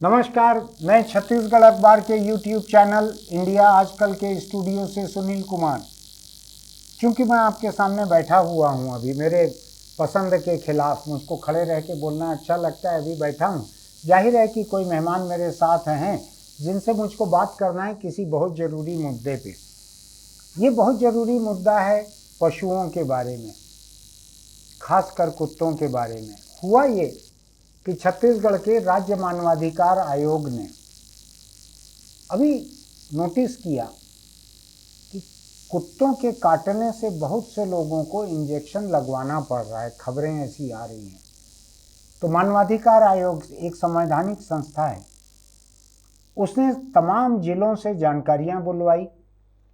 नमस्कार, मैं छत्तीसगढ़ अखबार के YouTube चैनल इंडिया आजकल के स्टूडियो से सुनील कुमार। क्योंकि मैं आपके सामने बैठा हुआ हूं, अभी मेरे पसंद के खिलाफ मुझको खड़े रह के बोलना अच्छा लगता है, अभी बैठा हूं। जाहिर है कि कोई मेहमान मेरे साथ हैं जिनसे मुझको बात करना है किसी बहुत ज़रूरी मुद्दे पे। ये बहुत ज़रूरी मुद्दा है पशुओं के बारे में, खासकर कुत्तों के बारे में। हुआ ये कि छत्तीसगढ़ के राज्य मानवाधिकार आयोग ने अभी नोटिस किया कि कुत्तों के काटने से बहुत से लोगों को इंजेक्शन लगवाना पड़ रहा है, खबरें ऐसी आ रही हैं। तो मानवाधिकार आयोग एक संवैधानिक संस्था है, उसने तमाम जिलों से जानकारियां बुलवाई।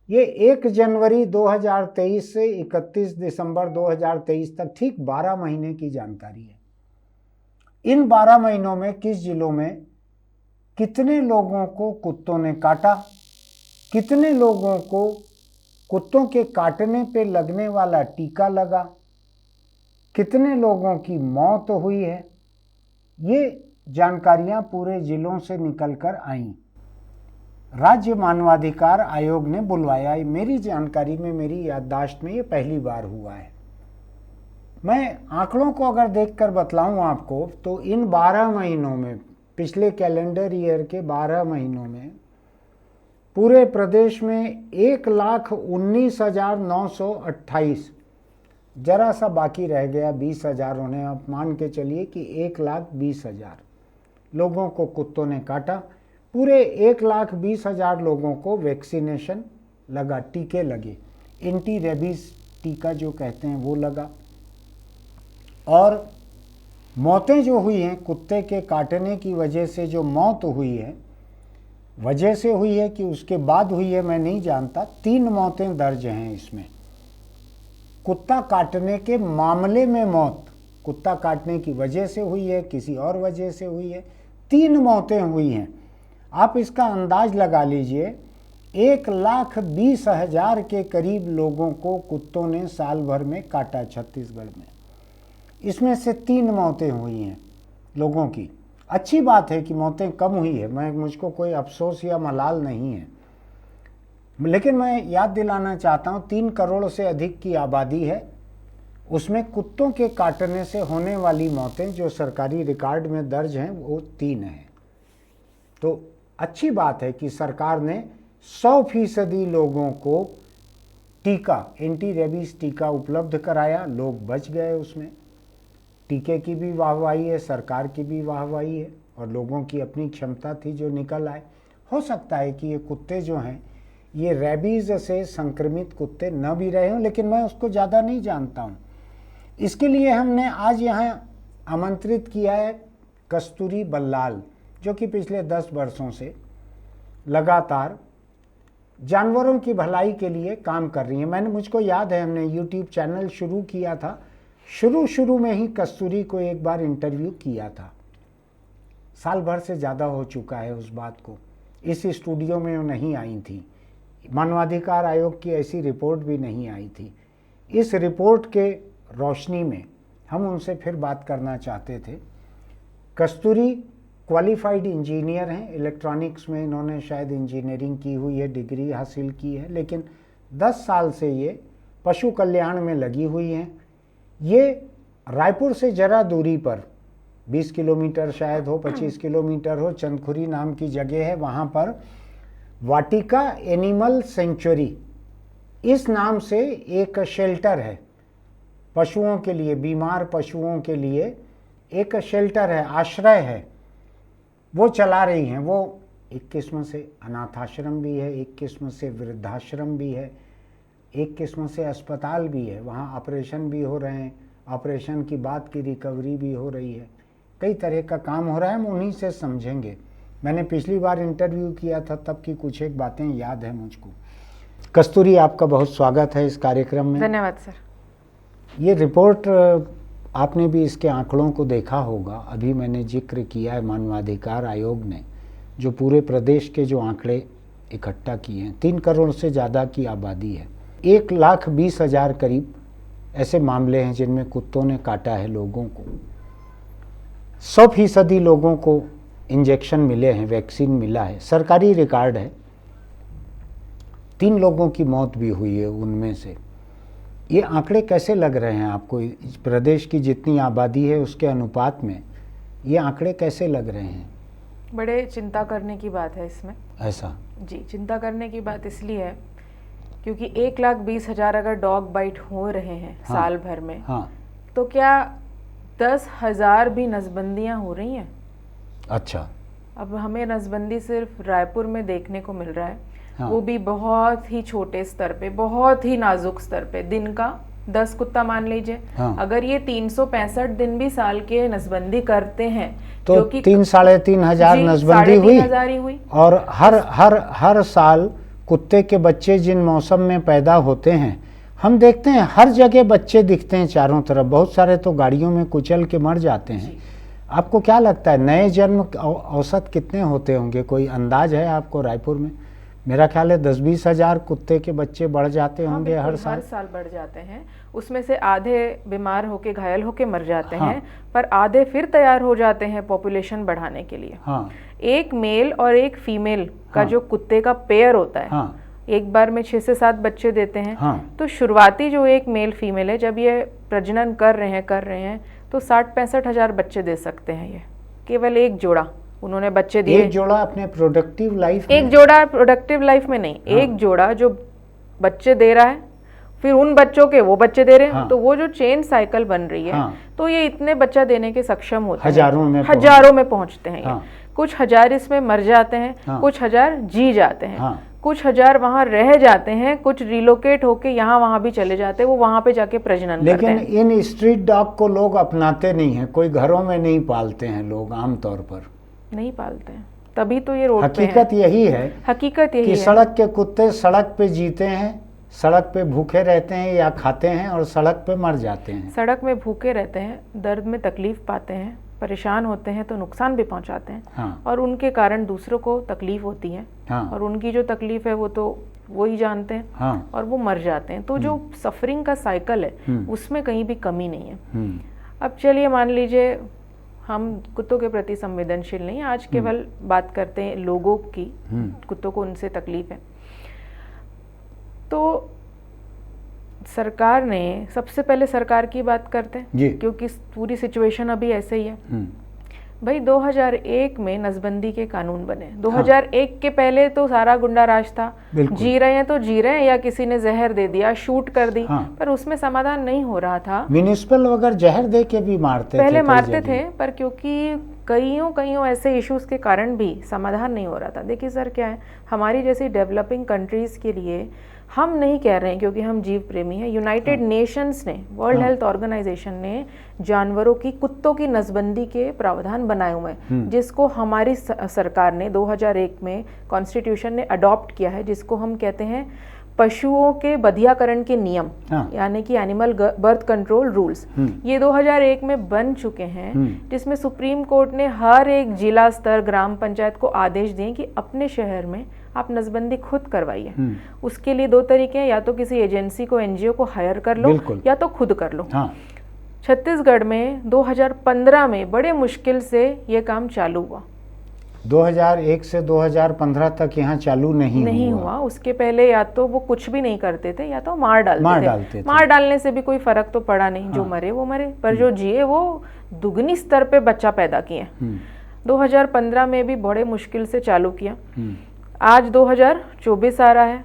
ये 1 जनवरी 2023 से 31 दिसंबर 2023 तक ठीक 12 महीने की जानकारी है। इन 12 महीनों में किस जिलों में कितने लोगों को कुत्तों ने काटा, कितने लोगों को कुत्तों के काटने पे लगने वाला टीका लगा, कितने लोगों की मौत हुई है, ये जानकारियां पूरे जिलों से निकलकर आईं। राज्य मानवाधिकार आयोग ने बुलवाया। मेरी जानकारी में, मेरी याददाश्त में ये पहली बार हुआ है। मैं आंकड़ों को अगर देखकर बतलाऊं आपको तो इन 12 महीनों में, पिछले कैलेंडर ईयर के 12 महीनों में पूरे प्रदेश में 1,19,928, जरा सा बाकी रह गया 20,000 होने। आप मान के चलिए कि 1,20,000 लोगों को कुत्तों ने काटा। पूरे 1,20,000 लोगों को वैक्सीनेशन लगा, टीके लगे, एंटी रेबीज टीका जो कहते हैं वो लगा। और मौतें जो हुई हैं कुत्ते के काटने की वजह से, जो मौत हुई है, वजह से हुई है कि उसके बाद हुई है मैं नहीं जानता, 3 मौतें दर्ज हैं इसमें। कुत्ता काटने के मामले में मौत, कुत्ता काटने की वजह से हुई है, किसी और वजह से हुई है, 3 मौतें हुई हैं। आप इसका अंदाज लगा लीजिए, 1,20,000 के करीब लोगों को कुत्तों ने साल भर में काटा छत्तीसगढ़ में। इसमें से 3 मौतें हुई हैं लोगों की। अच्छी बात है कि मौतें कम हुई है, मुझको कोई अफसोस या मलाल नहीं है। लेकिन मैं याद दिलाना चाहता हूँ, 3 करोड़ से अधिक की आबादी है, उसमें कुत्तों के काटने से होने वाली मौतें जो सरकारी रिकॉर्ड में दर्ज हैं वो 3 हैं। तो अच्छी बात है कि सरकार ने 100% लोगों को टीका, एंटी रेबीज टीका उपलब्ध कराया, लोग बच गए उसमें। टीके की भी वाहवाही है, सरकार की भी वाहवाही है, और लोगों की अपनी क्षमता थी जो निकल आए। हो सकता है कि ये कुत्ते जो हैं ये रेबीज से संक्रमित कुत्ते न भी रहे हों, लेकिन मैं उसको ज़्यादा नहीं जानता हूँ। इसके लिए हमने आज यहाँ आमंत्रित किया है कस्तूरी बल्लाल, जो कि पिछले 10 वर्षों से लगातार जानवरों की भलाई के लिए काम कर रही हैं। मुझको याद है, हमने YouTube चैनल शुरू किया था, शुरू में ही कस्तूरी को एक बार इंटरव्यू किया था। साल भर से ज़्यादा हो चुका है उस बात को। इस स्टूडियो में वो नहीं आई थी, मानवाधिकार आयोग की ऐसी रिपोर्ट भी नहीं आई थी। इस रिपोर्ट के रोशनी में हम उनसे फिर बात करना चाहते थे। कस्तूरी क्वालिफाइड इंजीनियर हैं, इलेक्ट्रॉनिक्स में इन्होंने शायद इंजीनियरिंग की हुई है, डिग्री हासिल की है, लेकिन 10 साल से ये पशु कल्याण में लगी हुई हैं। ये रायपुर से जरा दूरी पर 20 किलोमीटर शायद हो, 25 किलोमीटर हो, चंदखुरी नाम की जगह है, वहाँ पर वाटिका एनिमल सेंचुरी इस नाम से एक शेल्टर है पशुओं के लिए, बीमार पशुओं के लिए एक शेल्टर है, आश्रय है, वो चला रही हैं। वो एक किस्म से अनाथाश्रम भी है, एक किस्म से वृद्धाश्रम भी है, एक किस्म से अस्पताल भी है। वहाँ ऑपरेशन भी हो रहे हैं, ऑपरेशन की बाद की रिकवरी भी हो रही है, कई तरह का काम हो रहा है। हम उन्हीं से समझेंगे। मैंने पिछली बार इंटरव्यू किया था, तब की कुछ एक बातें याद है मुझको। कस्तूरी, आपका बहुत स्वागत है इस कार्यक्रम में। धन्यवाद सर। ये रिपोर्ट आपने भी इसके आंकड़ों को देखा होगा। अभी मैंने जिक्र किया है मानवाधिकार आयोग ने जो पूरे प्रदेश के जो आंकड़े इकट्ठा किए हैं, 3 करोड़ से ज़्यादा की आबादी है, 1,20,000 करीब ऐसे मामले हैं जिनमें कुत्तों ने काटा है लोगों को। 100% लोगों को इंजेक्शन मिले हैं, वैक्सीन मिला है, सरकारी रिकॉर्ड है, 3 लोगों की मौत भी हुई है उनमें से। ये आंकड़े कैसे लग रहे हैं आपको? इस प्रदेश की जितनी आबादी है उसके अनुपात में ये आंकड़े कैसे लग रहे हैं? बड़े चिंता करने की बात है इसमें। ऐसा? जी, चिंता करने की बात इसलिए है क्योंकि 1,20,000 अगर डॉग बाइट हो रहे हैं साल भर में, तो क्या 10,000 भी नसबंदियां हो रही हैं? अच्छा। अब हमें नसबंदी सिर्फ रायपुर में देखने को मिल रहा है, वो भी बहुत ही छोटे स्तर पे, बहुत ही नाजुक स्तर पे, दिन का 10 कुत्ता मान लीजिए। अगर ये 365 दिन भी साल के नसबंदी करते हैं तो 3,500 नसबंदी हुई। और हर साल कुत्ते के बच्चे जिन मौसम में पैदा होते हैं, हम देखते हैं हर जगह बच्चे दिखते हैं चारों तरफ, बहुत सारे तो गाड़ियों में कुचल के मर जाते हैं। आपको क्या लगता है नए जन्म औसत कितने होते होंगे? कोई अंदाज है आपको रायपुर में? मेरा ख्याल है 10-20 हज़ार कुत्ते के बच्चे बढ़ जाते होंगे हर साल बढ़ जाते हैं। उसमें से आधे बीमार होके घायल होके मर जाते हैं, पर आधे फिर तैयार हो जाते हैं पॉपुलेशन बढ़ाने के लिए। एक मेल और एक फीमेल का जो कुत्ते का पेयर होता है, एक बार में 6 से 7 बच्चे देते हैं। तो शुरुआती जो एक मेल फीमेल है, जब ये प्रजनन कर रहे हैं तो 60-65 हज़ार बच्चे दे सकते हैं। ये केवल एक जोड़ा उन्होंने बच्चे दिए। एक जोड़ा अपने प्रोडक्टिव लाइफ में? एक जोड़ा प्रोडक्टिव लाइफ में नहीं, एक जोड़ा जो बच्चे दे रहा है, फिर उन बच्चों के वो बच्चे दे रहे हैं। तो वो जो चेन साइकिल बन रही है, तो ये इतने बच्चा देने के सक्षम होते हैं, हजारों में पहुंचते हैं। कुछ हजार इसमें मर जाते हैं, कुछ हजार जी जाते हैं, कुछ हजार वहां रह जाते हैं, कुछ रिलोकेट होके यहाँ वहां भी चले जाते हैं, वो वहां पे जाके प्रजनन करते हैं। लेकिन इन स्ट्रीट डॉग को लोग अपनाते नहीं है, कोई घरों में नहीं पालते हैं, लोग आमतौर पर नहीं पालते हैं, तभी तो ये रोड पे है। हकीकत यही है कि सड़क के कुत्ते सड़क पे जीते हैं, सड़क पे भूखे रहते हैं या खाते हैं और सड़क पे मर जाते हैं। सड़क में भूखे रहते हैं, दर्द में तकलीफ पाते हैं, परेशान होते हैं तो नुकसान भी पहुंचाते हैं। और उनके कारण दूसरों को तकलीफ होती है। और उनकी जो तकलीफ है वो तो वो ही जानते हैं। और वो मर जाते हैं। तो जो सफरिंग का साइकिल है उसमें कहीं भी कमी नहीं है। अब चलिए मान लीजिए हम कुत्तों के प्रति संवेदनशील नहीं, आज केवल बात करते हैं लोगों की, कुत्तों को उनसे तकलीफ है। तो सरकार ने, सबसे पहले सरकार की बात करते हैं क्योंकि पूरी सिचुएशन अभी ऐसे ही है। भाई 2001 में नसबंदी के कानून बने। 2001 के पहले तो सारा गुंडा राज था, जी रहे हैं तो जी रहे हैं, या किसी ने जहर दे दिया, शूट कर दी, पर उसमें समाधान नहीं हो रहा था। म्युनिसिपल वगैरह जहर दे के भी पहले मारते थे, पर क्योंकि कईयों ऐसे इश्यूज के कारण भी समाधान नहीं हो रहा था। देखिए सर, क्या है, हमारी जैसी डेवलपिंग कंट्रीज के लिए, हम नहीं कह रहे हैं क्योंकि हम जीव प्रेमी हैं, यूनाइटेड नेशंस ने, वर्ल्ड हेल्थ ऑर्गेनाइजेशन ने जानवरों की, कुत्तों की नसबंदी के प्रावधान बनाए हुए हैं, जिसको हमारी सरकार ने 2001 में कॉन्स्टिट्यूशन ने अडॉप्ट किया है, जिसको हम कहते हैं पशुओं के बधियाकरण के नियम, यानी कि एनिमल बर्थ कंट्रोल रूल्स। ये 2001 में बन चुके हैं, जिसमें सुप्रीम कोर्ट ने हर एक जिला स्तर, ग्राम पंचायत को आदेश दिए कि अपने शहर में आप नसबंदी खुद करवाइए। उसके लिए 2 तरीके हैं, या तो किसी एजेंसी को, एनजीओ को हायर कर लो, या तो खुद कर लो। छत्तीसगढ़ में 2015 में बड़े मुश्किल से ये काम चालू हुआ। 2001 से 2015 तक यहाँ चालू नहीं हुआ। उसके पहले या तो वो कुछ भी नहीं करते थे, या तो मार डालते थे। मार डालने से भी कोई फर्क तो पड़ा नहीं। जो मरे वो मरे, पर जो जिए वो दुगनी स्तर पे बच्चा पैदा किए। 2015 में भी बड़े मुश्किल से चालू किया। आज 2024 आ रहा है,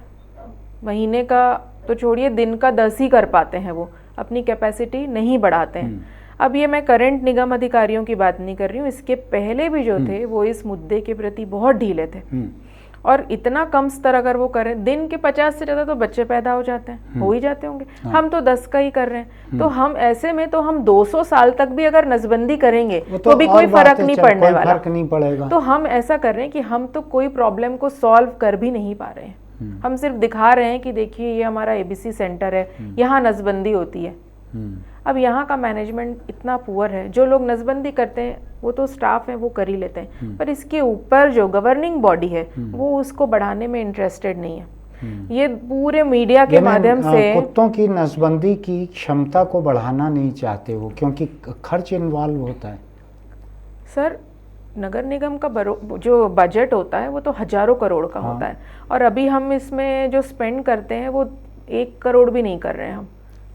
महीने का तो छोड़िए, दिन का 10 ही कर पाते हैं, वो अपनी कैपेसिटी नहीं बढ़ाते हैं। अब ये मैं करंट निगम अधिकारियों की बात नहीं कर रही हूँ, इसके पहले भी जो थे वो इस मुद्दे के प्रति बहुत ढीले थे। और इतना कम स्तर अगर वो करें, दिन के 50 से ज़्यादा तो बच्चे पैदा हो जाते हैं, हो ही जाते होंगे। हम तो 10 का ही कर रहे हैं। तो हम ऐसे में तो हम 200 साल तक भी अगर नसबंदी करेंगे तो भी कोई फर्क नहीं पड़ने वाला, फर्क नहीं पड़ेगा। तो हम ऐसा कर रहे हैं कि हम तो कोई प्रॉब्लम को सॉल्व कर भी नहीं पा रहे हैं। हम सिर्फ दिखा रहे हैं कि देखिए ये हमारा एबीसी सेंटर है, यहाँ नसबंदी होती है। अब यहाँ का मैनेजमेंट इतना पुअर है, जो लोग नसबंदी करते हैं वो तो स्टाफ है, वो कर ही लेते हैं, पर इसके ऊपर जो गवर्निंग बॉडी है वो उसको बढ़ाने में इंटरेस्टेड नहीं है। ये पूरे मीडिया के माध्यम से कुत्तों की नसबंदी की क्षमता को बढ़ाना नहीं चाहते वो, क्योंकि खर्च इन्वॉल्व होता है। सर नगर निगम का जो बजट होता है वो तो हजारों करोड़ का होता है, और अभी हम इसमें जो स्पेंड करते हैं वो 1 करोड़ भी नहीं कर रहे हैं हम।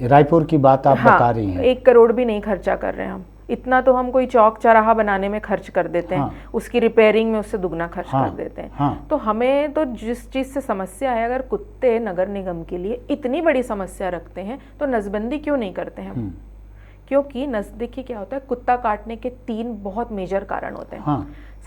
रायपुर की बात आप बता रही हैं। 1 करोड़ भी नहीं खर्चा कर रहे हैं हम। इतना तो हम कोई चौक चौराहा बनाने में खर्च कर देते हैं, उसकी रिपेयरिंग में उससे दुगना खर्च कर देते हैं। तो हमें तो जिस चीज से समस्या है, अगर कुत्ते नगर निगम के लिए इतनी बड़ी समस्या रखते हैं तो नसबंदी क्यों नहीं करते हैं? क्योंकि देखिए क्या होता है, कुत्ता काटने के 3 बहुत मेजर कारण होते हैं।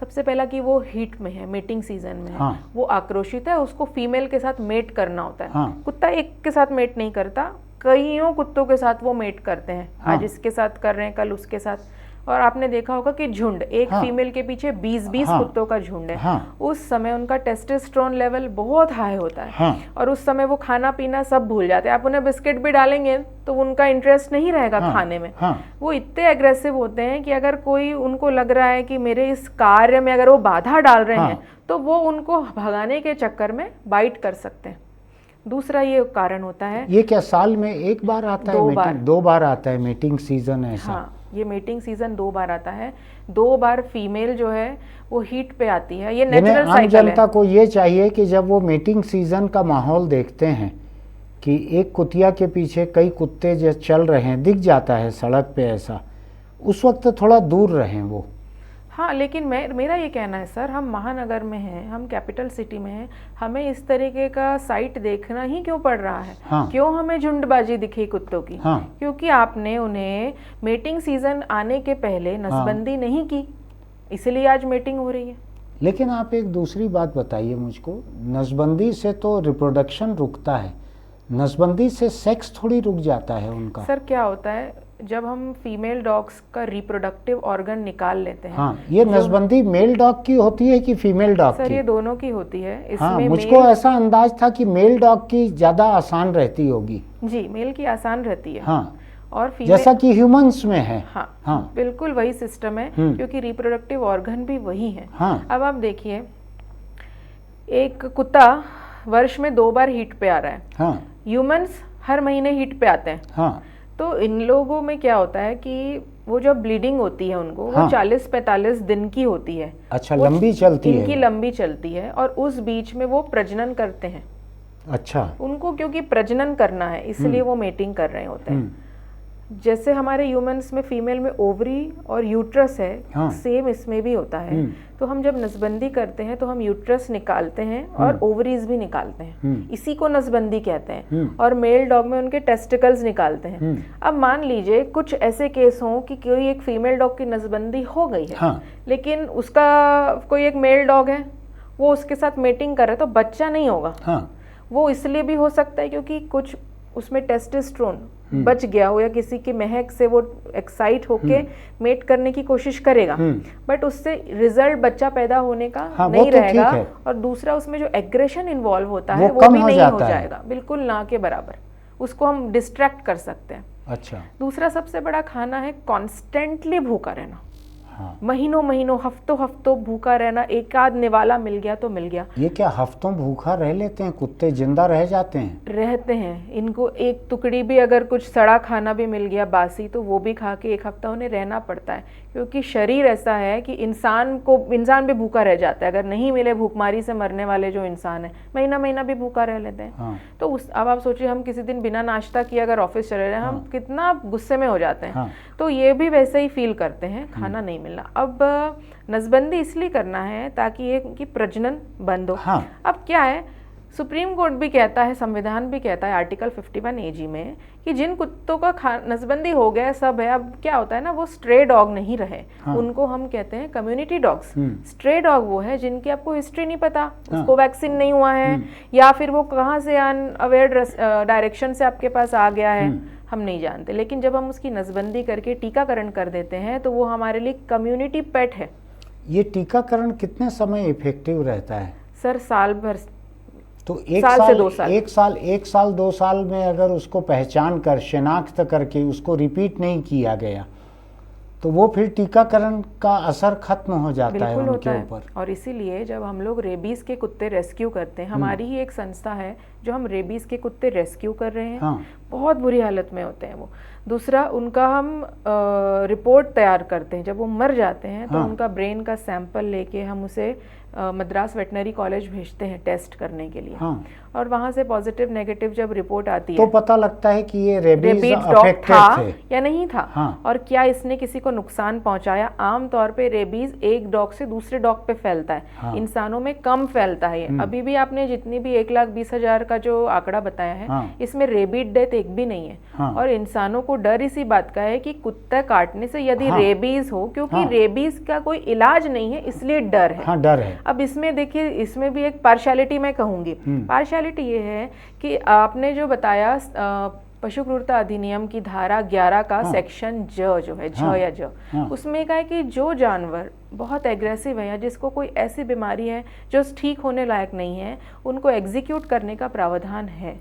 सबसे पहला कि वो हीट में है, मेटिंग सीजन में है, वो आक्रोशित है, उसको फीमेल के साथ मेट करना होता है। कुत्ता एक के साथ मेट नहीं करता, कईयों कुत्तों के साथ वो मेट करते हैं। आज इसके साथ कर रहे हैं, कल उसके साथ। और आपने देखा होगा कि झुंड, एक फीमेल के पीछे 20-20 कुत्तों का झुंड है। उस समय उनका टेस्टोस्टेरोन लेवल बहुत हाई होता है, और उस समय वो खाना पीना सब भूल जाते हैं। आप उन्हें बिस्किट भी डालेंगे तो उनका इंटरेस्ट नहीं रहेगा खाने में। वो इतने एग्रेसिव होते हैं कि अगर कोई उनको लग रहा है कि मेरे इस कार्य में अगर वो बाधा डाल रहे हैं तो वो उनको भगाने के चक्कर में बाइट कर सकते हैं। दूसरा ये कारण होता है, ये क्या साल में 1 बार आता है? 2 बार आता है मीटिंग सीजन ऐसा? ये मीटिंग सीजन 2 बार आता है। 2 बार फीमेल जो है वो हीट पे आती है। ये नेचुरल साइकिल है। जनता को ये चाहिए कि जब वो मीटिंग सीजन का माहौल देखते हैं कि एक कुतिया के पीछे कई कुत्ते जो चल रहे हैं, दिख जाता है सड़क पे ऐसा, उस वक्त थोड़ा दूर रहें वो। हाँ, लेकिन मेरा ये कहना है सर, हम महानगर में हैं, हम कैपिटल सिटी में हैं, हमें इस तरीके का साइट देखना ही क्यों पड़ रहा है? क्यों हमें झुंडबाजी दिखी कुत्तों की? क्योंकि आपने उन्हें मीटिंग सीजन आने के पहले नसबंदी नहीं की, इसलिए आज मीटिंग हो रही है। लेकिन आप एक दूसरी बात बताइए मुझको, नसबंदी से तो रिप्रोडक्शन रुकता है, नसबंदी से सेक्स थोड़ी रुक जाता है उनका। सर क्या होता है, जब हम फीमेल डॉग्स का रिप्रोडक्टिव ऑर्गन निकाल लेते हैं। ये नसबंदी मेल डॉग की होती है कि फीमेल डॉग की? सर ये दोनों की होती है। इसमें मुझको ऐसा अंदाज था कि मेल डॉग की ज्यादा आसान रहती होगी। जी, मेल की आसान रहती है। और जैसा कि ह्यूमंस में है। बिल्कुल वही सिस्टम है, क्योंकि रिप्रोडक्टिव ऑर्गन भी वही है। अब आप देखिए, एक कुत्ता वर्ष में 2 बार हीट पे आ रहा है। ह्यूमंस हर महीने हीट पे आते हैं। तो इन लोगों में क्या होता है कि वो जब ब्लीडिंग होती है उनको, वो 40-45 दिन की होती है। अच्छा, लंबी चलती है? इनकी लंबी चलती है, और उस बीच में वो प्रजनन करते हैं। अच्छा, उनको क्योंकि प्रजनन करना है इसलिए वो मेटिंग कर रहे होते हैं। जैसे हमारे ह्यूमंस में फीमेल में ओवरी और यूट्रस है, सेम इसमें भी होता है। तो हम जब नसबंदी करते हैं तो हम यूट्रस निकालते हैं और ओवरीज भी निकालते हैं, इसी को नसबंदी कहते हैं। और मेल डॉग में उनके टेस्टिकल्स निकालते हैं। अब मान लीजिए कुछ ऐसे केस हों कि कोई एक फीमेल डॉग की नसबंदी हो गई है, लेकिन उसका कोई एक मेल डॉग है, वो उसके साथ मेटिंग कर रहा है, तो बच्चा नहीं होगा। वो इसलिए भी हो सकता है क्योंकि कुछ उसमें टेस्टोस्टेरोन बच गया हो, या किसी की महक से वो एक्साइट होके मेट करने की कोशिश करेगा, बट उससे रिजल्ट बच्चा पैदा होने का नहीं रहेगा। और दूसरा, उसमें जो एग्रेशन इन्वॉल्व होता है वो भी नहीं हो जाएगा, बिल्कुल ना के बराबर। उसको हम डिस्ट्रैक्ट कर सकते हैं। अच्छा, दूसरा सबसे बड़ा खाना है कॉन्स्टेंटली भूखा रहना। महीनों महीनों, हफ्तों हफ्तों भूखा रहना। एक आध निवाला मिल गया तो मिल गया। ये क्या हफ्तों भूखा रह लेते हैं कुत्ते? जिंदा रह जाते हैं? रहते हैं। इनको एक टुकड़ी भी अगर कुछ सड़ा खाना भी मिल गया बासी, तो वो भी खा के 1 हफ्ता उन्हें रहना पड़ता है, क्योंकि शरीर ऐसा है कि इंसान भी भूखा रह जाता है। अगर नहीं मिले, भूखमारी से मरने वाले जो इंसान है, महीना महीना भी भूखा रह लेते हैं। तो अब आप सोचिए, हम किसी दिन बिना नाश्ता किए अगर ऑफिस चले रहे हैं, हम कितना गुस्से में हो जाते हैं। तो ये भी वैसे ही फील करते हैं, खाना नहीं मिलना। अब नसबंदी इसलिए करना है ताकि ये कि प्रजनन बंद हो। अब क्या है, सुप्रीम कोर्ट भी कहता है, संविधान भी कहता है आर्टिकल 51 AG में कि जिन कुत्तों का नसबंदी हो गया सब है, अब क्या होता है ना, वो स्ट्रे डॉग नहीं रहे। उनको हम कहते हैं कम्युनिटी डॉग्स। स्ट्रे डॉग वो है जिनकी आपको हिस्ट्री नहीं पता, उसको वैक्सीन नहीं हुआ है, या फिर वो कहाँ से अनअवेयर डायरेक्शन से आपके पास आ गया है, हम नहीं जानते। लेकिन जब हम उसकी नसबंदी करके टीकाकरण कर देते हैं तो वो हमारे लिए कम्युनिटी पेट है। ये टीकाकरण कितने समय इफेक्टिव रहता है? सर साल भर। तो 1 साल से 2 साल में अगर उसको पहचान कर, शिनाख्त करके उसको रिपीट नहीं किया गया, तो वो फिर टीकाकरण का असर खत्म हो जाता है उनके ऊपर। और इसीलिए जब हम लोग रेबीज के कुत्ते रेस्क्यू करते हैं, हमारी ही एक संस्था है जो हम रेबीज के कुत्ते रेस्क्यू कर रहे हैं। बहुत बुरी हालत में होते हैं वो। दूसरा, उनका हम रिपोर्ट तैयार करते हैं, जब वो मर जाते हैं तो उनका ब्रेन का सैंपल लेके हम उसे मद्रास वेटनरी कॉलेज भेजते हैं टेस्ट करने के लिए। और वहाँ से पॉजिटिव नेगेटिव जब रिपोर्ट आती तो है पता लगता है कि ये रेबीज डॉग था थे या नहीं था, और क्या इसने किसी को नुकसान पहुंचाया। आमतौर पे रेबीज एक डॉग से दूसरे डॉग पे फैलता है, इंसानों में कम फैलता है ये। अभी भी आपने जितनी भी 1,20,000 का जो आंकड़ा बताया है, इसमें रेबीड डेथ एक भी नहीं है। और इंसानों को डर इसी बात का है कि कुत्ता काटने से यदि रेबीज हो, क्योंकि रेबीज का कोई इलाज नहीं है, इसलिए डर है। डर है। अब इसमें देखिए, इसमें भी एक पार्शियलिटी मैं कहूंगी। पार्शियलिटी ये है कि आपने जो बताया पशु क्रूरता अधिनियम की धारा 11 का सेक्शन जो है या ज, उसमें कहा है कि जो जानवर बहुत एग्रेसिव है या जिसको कोई ऐसी बीमारी है जो ठीक होने लायक नहीं है, उनको एग्जीक्यूट करने का प्रावधान है।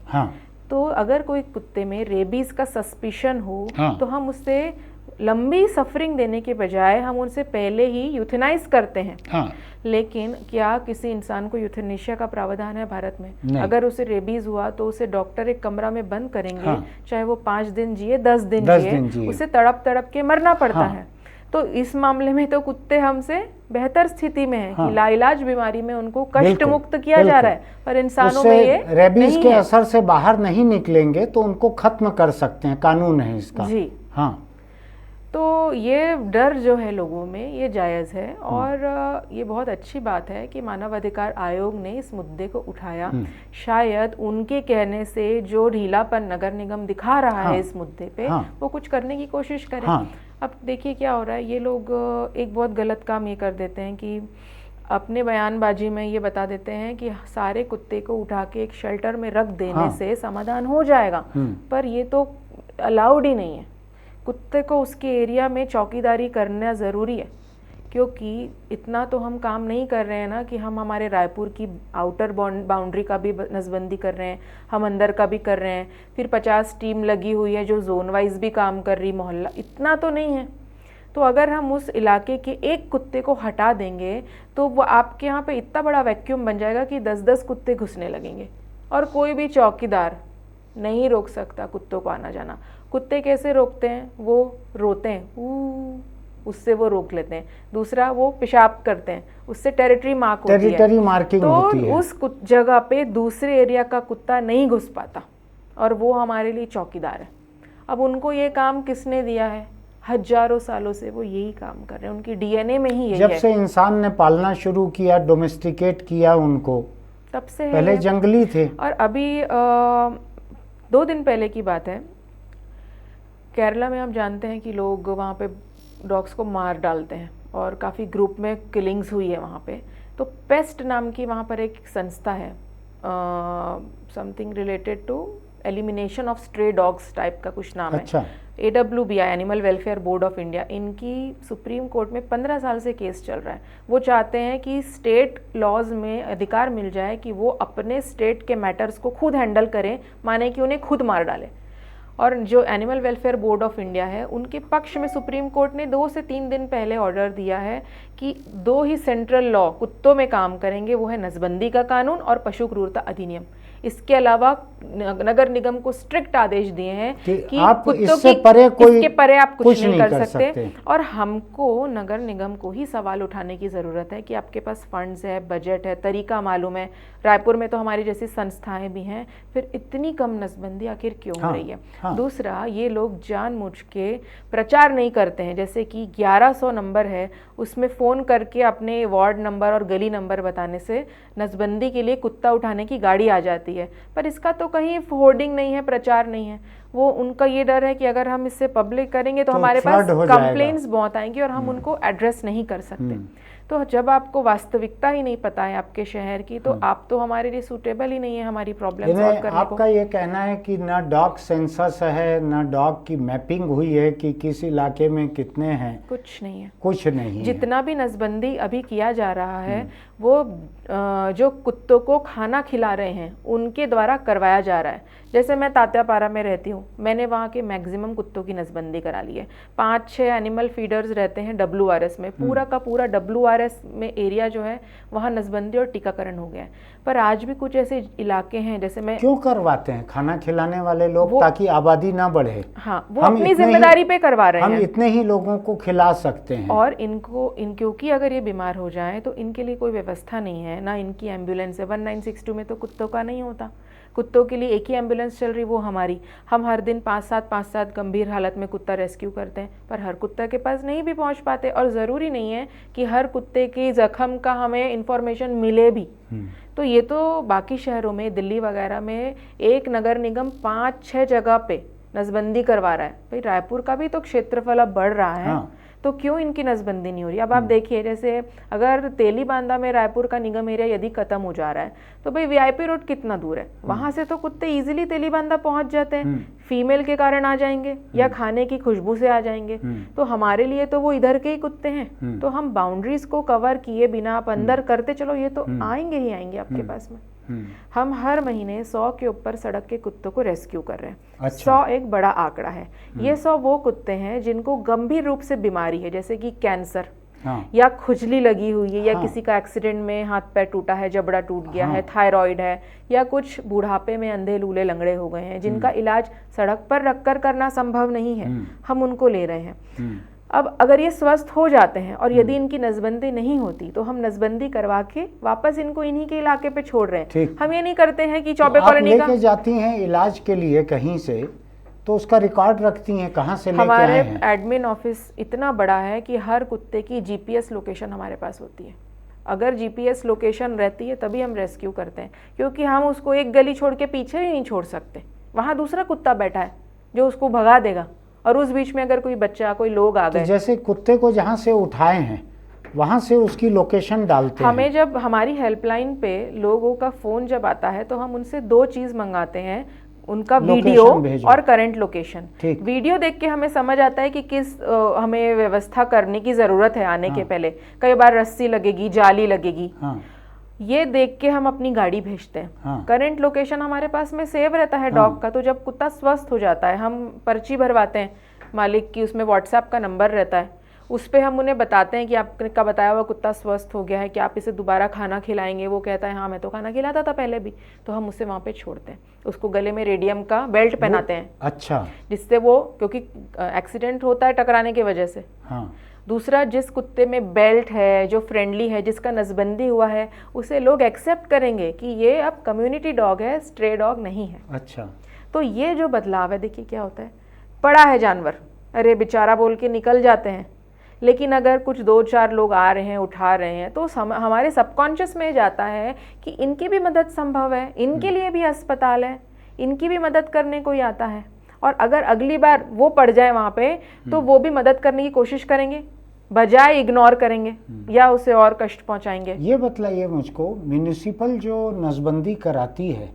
तो अगर कोई कुत्ते में रेबीज का सस्पिशन हो तो हम उससे लंबी सफरिंग देने के बजाय हम उनसे पहले ही यूथेनाइज करते हैं। लेकिन क्या किसी इंसान को यूथेनेशिया का प्रावधान है भारत में? अगर उसे रेबीज हुआ तो उसे डॉक्टर एक कमरा में बंद करेंगे, चाहे वो 5 दिन जिए 10 दिन जिए, उसे तड़प तड़प के मरना पड़ता है। तो इस मामले में तो कुत्ते हमसे बेहतर स्थिति में है कि लाइलाज बीमारी में उनको कष्ट मुक्त किया जा रहा है, पर इंसानों में ये रेबीज के असर से बाहर नहीं निकलेंगे तो उनको खत्म कर सकते हैं, कानून है इसका। जी तो ये डर जो है लोगों में, ये जायज़ है। और ये बहुत अच्छी बात है कि मानव अधिकार आयोग ने इस मुद्दे को उठाया। शायद उनके कहने से जो ढीलापन नगर निगम दिखा रहा है इस मुद्दे पे, वो कुछ करने की कोशिश करें। अब देखिए क्या हो रहा है, ये लोग एक बहुत गलत काम ये कर देते हैं कि अपने बयानबाजी में ये बता देते हैं कि सारे कुत्ते को उठा के एक शेल्टर में रख देने से समाधान हो जाएगा, पर ये तो अलाउड ही नहीं है। कुत्ते को उसके एरिया में चौकीदारी करना ज़रूरी है, क्योंकि इतना तो हम काम नहीं कर रहे हैं ना कि हम हमारे रायपुर की आउटर बाउंड्री का भी नसबंदी कर रहे हैं, हम अंदर का भी कर रहे हैं, फिर 50 टीम लगी हुई है जो जोन वाइज भी काम कर रही, मोहल्ला, इतना तो नहीं है। तो अगर हम उस इलाके के एक कुत्ते को हटा देंगे तो वो आपके यहाँ पे इतना बड़ा वैक्यूम बन जाएगा कि 10-10 कुत्ते घुसने लगेंगे, और कोई भी चौकीदार नहीं रोक सकता कुत्तों को आना जाना। कुत्ते कैसे रोकते हैं? वो रोते हैं, उससे वो रोक लेते हैं। दूसरा, वो पेशाब करते हैं, उससे टेरिटरी मार्क होती है, टेरिटरी मार्किंग होती है। तो उस जगह पे दूसरे एरिया का कुत्ता नहीं घुस पाता, और वो हमारे लिए चौकीदार है। अब उनको ये काम किसने दिया है? हजारों सालों से वो यही काम कर रहे हैं, उनकी डीएनए में ही यही है। जब से इंसान ने पालना शुरू किया, डोमेस्टिकेट किया उनको, तब से पहले जंगली थे। और अभी 2 दिन पहले की बात है, केरला में हम जानते हैं कि लोग वहाँ पे डॉग्स को मार डालते हैं, और काफ़ी ग्रुप में किलिंग्स हुई है वहाँ पे। तो पेस्ट नाम की वहाँ पर एक संस्था है, something related to elimination of stray dogs type का कुछ नाम है। AWBI, animal welfare board of India, इनकी सुप्रीम कोर्ट में 15 साल से केस चल रहा है। वो चाहते हैं कि स्टेट लॉज में अधिकार मिल जाए कि वो अपने स्टेट के मैटर्स को खुद हैंडल करें, माने कि उन्हें खुद मार डालें। और जो animal welfare board of India है, उनके पक्ष में सुप्रीम कोर्ट ने 2 से 3 दिन पहले ऑर्डर दिया है कि 2 ही सेंट्रल लॉ कुत्तों में काम करेंगे, वो है नसबंदी का कानून और पशु क्रूरता अधिनियम। इसके अलावा नगर निगम को स्ट्रिक्ट आदेश दिए हैं कि आप कुत्तों इससे की इसके परे आप कुछ नहीं कर सकते। और हमको नगर निगम को ही सवाल उठाने की ज़रूरत है कि आपके पास फंड्स है, बजट है, तरीका मालूम है। रायपुर में तो हमारी जैसी संस्थाएं भी हैं, फिर इतनी कम नसबंदी आखिर क्यों हो रही है? दूसरा, ये लोग जानबूझ के प्रचार नहीं करते हैं, जैसे कि 1100 नंबर है, उसमें फ़ोन करके अपने वार्ड नंबर और गली नंबर बताने से नसबंदी के लिए कुत्ता उठाने की गाड़ी आ जाती है, पर इसका तो कहीं होर्डिंग नहीं है, प्रचार नहीं है। वो उनका ये डर है कि अगर हम इससे पब्लिक करेंगे तो हमारे पास कंप्लेंट्स बहुत आएंगी और हम उनको एड्रेस नहीं कर सकते। तो जब आपको वास्तविकता ही नहीं पता है आपके शहर की, तो आप तो हमारे लिए सूटेबल ही नहीं है हमारी प्रॉब्लम सॉल्व करने को। आपका ये कहना है कि ना डॉग सेंसस है, ना डॉग की मैपिंग हुई है कि किस इलाके में कितने हैं, कुछ नहीं है, कुछ नहीं। जितना भी नसबंदी अभी किया जा रहा है वो जो कुत्तों को खाना खिला रहे हैं उनके द्वारा करवाया जा रहा है। जैसे मैं तात्यापारा में रहती हूँ, मैंने वहाँ के मैक्सिमम कुत्तों की नसबंदी करा ली है। 5-6 एनिमल फीडर्स रहते हैं WRS में, पूरा का पूरा WRS में एरिया जो है वहाँ नसबंदी और टीकाकरण हो गया है। पर आज भी कुछ ऐसे इलाके हैं, जैसे मैं क्यों करवाते हैं खाना खिलाने वाले लोग, ताकि आबादी ना बढ़े। हाँ, वो अपनी जिम्मेदारी पे करवा रहे हैं। हम इतने ही लोगों को खिला सकते हैं, और क्योंकि अगर ये बीमार हो जाए तो इनके लिए कोई व्यवस्था नहीं है, ना इनकी एम्बुलेंस है। 1962 में तो कुत्तों का नहीं होता, कुत्तों के लिए एक ही एम्बुलेंस चल रही, वो हमारी। हम हर दिन 5-7 गंभीर हालत में कुत्ता रेस्क्यू करते हैं, पर हर कुत्ता के पास नहीं भी पहुंच पाते। और ज़रूरी नहीं है कि हर कुत्ते की जख्म का हमें इंफॉर्मेशन मिले भी। तो ये तो बाकी शहरों में, दिल्ली वगैरह में एक नगर निगम 5-6 जगह पे नसबंदी करवा रहा है। भाई रायपुर का भी तो क्षेत्रफल अब बढ़ रहा है। हाँ। तो क्यों इनकी नसबंदी नहीं हो रही? अब आप देखिए, जैसे अगर तेली बांदा में रायपुर का निगम एरिया यदि खत्म हो जा रहा है तो भाई VIP रोड कितना दूर है, वहां से तो कुत्ते इजीली तेली बांदा पहुंच जाते हैं। फीमेल के कारण आ जाएंगे या खाने की खुशबू से आ जाएंगे। तो हमारे लिए तो वो इधर के ही कुत्ते हैं। तो हम बाउंड्रीज को कवर किए बिना आप अंदर करते चलो, ये तो आएंगे ही आएंगे आपके पास में। हम हर महीने 100 के ऊपर सड़क के कुत्तों को रेस्क्यू कर रहे हैं। अच्छा। 100 एक बड़ा आंकड़ा है। ये 100 वो कुत्ते हैं जिनको गंभीर रूप से बीमारी है, जैसे कि कैंसर, हाँ। या खुजली लगी हुई है, या हाँ। किसी का एक्सीडेंट में हाथ पैर टूटा है, जबड़ा टूट गया हाँ। है, थायराइड है, या कुछ बुढ़ापे में अंधे लूले लंगड़े हो गए हैं, जिनका इलाज सड़क पर रखकर करना संभव नहीं है, हम उनको ले रहे हैं। अब अगर ये स्वस्थ हो जाते हैं और यदि इनकी नसबंदी नहीं होती तो हम नसबंदी करवा के वापस इनको इन्हीं के इलाके पे छोड़ रहे हैं। हम ये नहीं करते हैं कि चौबे कॉलोनी का। लेके जाती हैं इलाज के लिए कहीं से, तो उसका रिकॉर्ड रखती हैं कहाँ से लेके आए हैं? हमारे एडमिन ऑफिस इतना बड़ा है कि हर कुत्ते की GPS लोकेशन हमारे पास होती है। अगर GPS लोकेशन रहती है तभी हम रेस्क्यू करते हैं, क्योंकि हम उसको एक गली छोड़ के पीछे ही नहीं छोड़ सकते। वहाँ दूसरा कुत्ता बैठा है जो उसको भगा देगा, और उस बीच में अगर कोई बच्चा, कोई लोग आ गए। तो जैसे कुत्ते को जहाँ से उठाए हैं वहाँ से उसकी लोकेशन डालते हैं। हमें जब हमारी हेल्पलाइन पे लोगों का फ़ोन जब आता है तो हम उनसे 2 चीज़ मंगाते हैं, उनका वीडियो और करंट लोकेशन। वीडियो देख के हमें समझ आता है कि किस हमें व्यवस्था करने की ज़रूरत है आने के पहले। कई बार रस्सी लगेगी, जाली लगेगी, ये देख के हम अपनी गाड़ी भेजते हैं। हाँ। करंट लोकेशन हमारे पास में सेव रहता है डॉग का। तो जब कुत्ता स्वस्थ हो जाता है, हम पर्ची भरवाते हैं मालिक की, उसमें WhatsApp का नंबर रहता है, उस पर हम उन्हें बताते हैं कि आपका बताया हुआ कुत्ता स्वस्थ हो गया है, कि आप इसे दोबारा खाना खिलाएंगे? वो कहता है हाँ मैं तो खाना खिलाता था पहले भी। तो हम उसे वहाँ पे छोड़ते हैं, उसको गले में रेडियम का बेल्ट पहनाते हैं। अच्छा। जिससे वो, क्योंकि एक्सीडेंट होता है टकराने की वजह से। हाँ। दूसरा, जिस कुत्ते में बेल्ट है, जो फ्रेंडली है, जिसका नसबंदी हुआ है, उसे लोग एक्सेप्ट करेंगे कि ये अब कम्युनिटी डॉग है, स्ट्रे डॉग नहीं है। अच्छा। तो ये जो बदलाव है, देखिए क्या होता है। पड़ा है जानवर, अरे बेचारा बोल के निकल जाते हैं, लेकिन अगर कुछ 2-4 लोग आ रहे हैं, उठा रहे हैं, तो हमारे सबकॉन्शियस में जाता है कि इनकी भी मदद संभव है, इनके लिए भी अस्पताल है, इनकी भी मदद करने कोई आता है। और अगर अगली बार वो पड़ जाए वहाँ पे, तो वो भी मदद करने की कोशिश करेंगे, बजाय इग्नोर करेंगे या उसे और कष्ट पहुँचाएंगे। ये बतलाइए मुझको, म्यूनिसिपल जो नसबंदी कराती है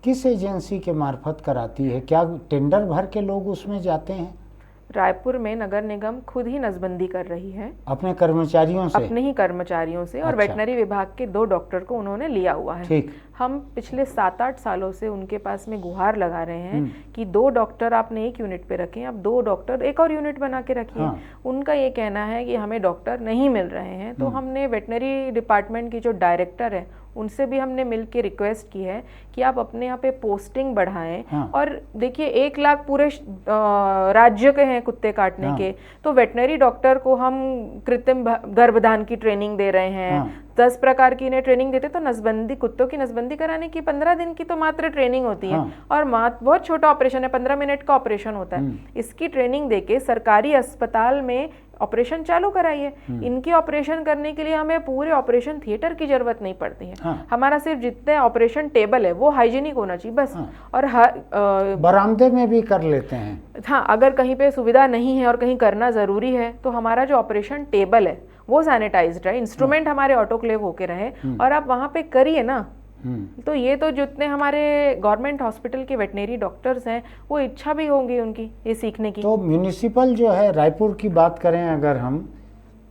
किस एजेंसी के मार्फत कराती है? क्या टेंडर भर के लोग उसमें जाते हैं? रायपुर में नगर निगम खुद ही नसबंदी कर रही है, अपने कर्मचारियों से, अपने ही कर्मचारियों से। और वेटनरी विभाग के 2 डॉक्टर को उन्होंने लिया हुआ है। ठीक। हम पिछले 7-8 सालों से उनके पास में गुहार लगा रहे हैं कि 2 डॉक्टर आपने एक यूनिट पे रखें, अब 2 डॉक्टर एक और यूनिट बना के रखिए। हाँ। उनका ये कहना है कि हमें डॉक्टर नहीं मिल रहे हैं। तो हमने वेटनरी डिपार्टमेंट की जो डायरेक्टर है उनसे भी हमने मिलकर रिक्वेस्ट की है कि आप अपने यहाँ पे पोस्टिंग बढ़ाएं। हाँ। और देखिए 1 लाख पूरे राज्य के हैं कुत्ते काटने हाँ। के, तो वेटनरी डॉक्टर को हम कृत्रिम गर्भधान की ट्रेनिंग दे रहे हैं। हाँ। 10 प्रकार की इन्हें ट्रेनिंग देते। तो नसबंदी, कुत्तों की नसबंदी कराने की 15 दिन की तो मात्र ट्रेनिंग होती है। हाँ। और बहुत छोटा ऑपरेशन है, 15 मिनट का ऑपरेशन होता है। इसकी ट्रेनिंग देके सरकारी अस्पताल में ऑपरेशन चालू कराइए। इनकी ऑपरेशन करने के लिए हमें पूरे ऑपरेशन थिएटर की जरूरत नहीं पड़ती है। हाँ। हमारा सिर्फ जितने ऑपरेशन टेबल है वो हाइजीनिक होना चाहिए बस। हाँ। और बरामदे में भी कर लेते हैं। हाँ, अगर कहीं पे सुविधा नहीं है और कहीं करना जरूरी है तो हमारा जो ऑपरेशन टेबल है वो सैनिटाइज्ड रहे, इंस्ट्रूमेंट हमारे ऑटोक्लेव होके रहे, और आप वहाँ पे करिए ना। तो ये तो जितने हमारे गवर्नमेंट हॉस्पिटल के वेटनरी डॉक्टर्स हैं वो इच्छा भी होंगी उनकी ये सीखने की। तो म्यूनिसिपल जो है, रायपुर की बात करें अगर हम,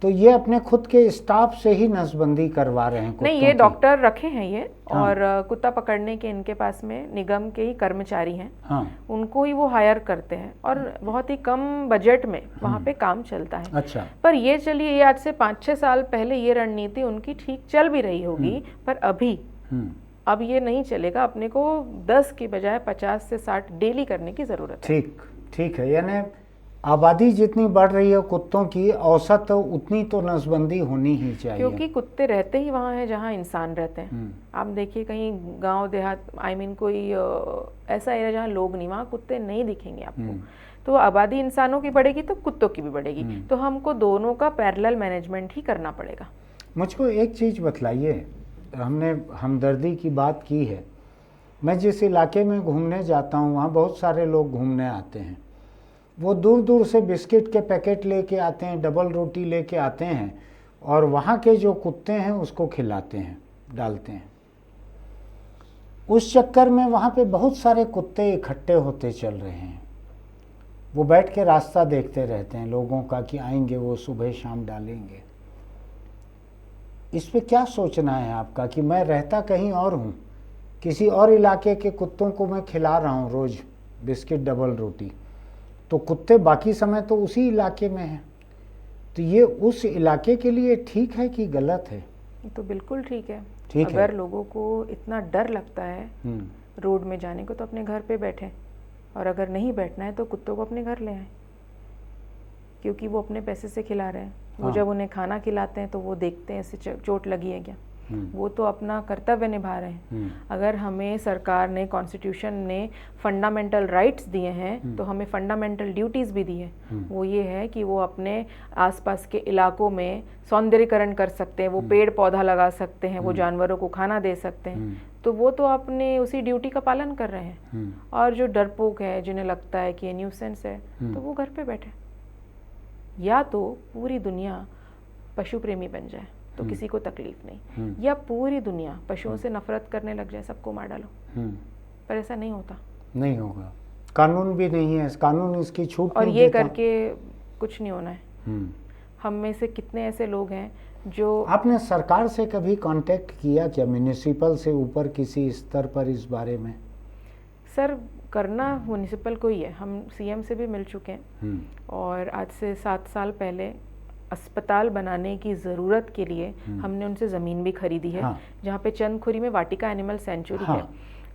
तो ये अपने खुद के स्टाफ से ही नसबंदी करवा रहे हैं? नहीं, ये डॉक्टर रखे हैं ये। हाँ। और कुत्ता पकड़ने के इनके पास में निगम के ही कर्मचारी हैं। हाँ। उनको ही वो हायर करते हैं और बहुत ही कम बजट में वहाँ पे काम चलता है। अच्छा। पर ये चलिए, ये आज से 5-6 साल पहले ये रणनीति उनकी ठीक चल भी रही होगी, पर अभी अब ये नहीं चलेगा। अपने को 10 की बजाय 50 से 60 डेली करने की जरूरत है। ठीक है। यानी आबादी जितनी बढ़ रही है कुत्तों की, औसत उतनी तो नसबंदी होनी ही चाहिए, क्योंकि कुत्ते रहते ही वहाँ हैं जहाँ इंसान रहते हैं। आप देखिए कहीं गांव देहात, कोई ऐसा एरिया जहाँ लोग नहीं, वहाँ कुत्ते नहीं दिखेंगे आपको। तो आबादी इंसानों की बढ़ेगी तो कुत्तों की भी बढ़ेगी, तो हमको दोनों का पैरेलल मैनेजमेंट ही करना पड़ेगा। मुझको एक चीज़ बतलाइए, हमने हमदर्दी की बात की है। मैं जिस इलाके में घूमने जाता हूँ वहाँ बहुत सारे लोग घूमने आते हैं। वो दूर दूर से बिस्किट के पैकेट लेके आते हैं, डबल रोटी लेके आते हैं और वहाँ के जो कुत्ते हैं उसको खिलाते हैं, डालते हैं। उस चक्कर में वहाँ पे बहुत सारे कुत्ते इकट्ठे होते चल रहे हैं। वो बैठ के रास्ता देखते रहते हैं लोगों का कि आएंगे वो सुबह शाम डालेंगे। इस पे क्या सोचना है आपका कि मैं रहता कहीं और हूँ, किसी और इलाके के कुत्तों को मैं खिला रहा हूँ रोज़ बिस्किट डबल रोटी, तो कुत्ते बाकी समय तो उसी इलाके में हैं। तो ये उस इलाके के लिए ठीक है कि गलत है? तो बिल्कुल ठीक है। अगर लोगों को इतना डर लगता है रोड में जाने को, तो अपने घर पे बैठे, और अगर नहीं बैठना है तो कुत्तों को अपने घर ले आए, क्योंकि वो अपने पैसे से खिला रहे हैं। वो जब उन्हें खाना खिलाते हैं तो वो देखते हैं इसे चोट लगी है क्या, वो तो अपना कर्तव्य निभा रहे हैं। अगर हमें सरकार ने, कॉन्स्टिट्यूशन ने फंडामेंटल राइट्स दिए हैं, तो हमें फंडामेंटल ड्यूटीज़ भी दी है। वो ये है कि वो अपने आसपास के इलाकों में सौंदर्यीकरण कर सकते हैं, वो पेड़ पौधा लगा सकते हैं, वो जानवरों को खाना दे सकते हैं। तो वो तो अपने उसी ड्यूटी का पालन कर रहे हैं। और जो डरपोक है, जिन्हें लगता है कि ये न्यूसेंस है, तो वो घर पे बैठे। या तो पूरी दुनिया पशु प्रेमी बन जाए तो किसी को तकलीफ नहीं, या पूरी दुनिया पशुओं से नफरत करने लग जाए, सबको मार डालो। पर ऐसा नहीं होता, नहीं होगा। कानून भी नहीं है, कानून इसकी छूट और ये करके कुछ नहीं होना है। हम में से कितने ऐसे लोग हैं जो... आपने सरकार से कभी कांटेक्ट किया क्या, म्युनिसिपल से ऊपर किसी स्तर पर इस बारे में? सर, करना म्युनिसिपल को ही है। हम सीएम से भी मिल चुके हैं, और आज से 7 साल पहले अस्पताल बनाने की ज़रूरत के लिए हमने उनसे ज़मीन भी खरीदी है। जहाँ पे चंदखुरी में वाटिका एनिमल सेंचुरी है।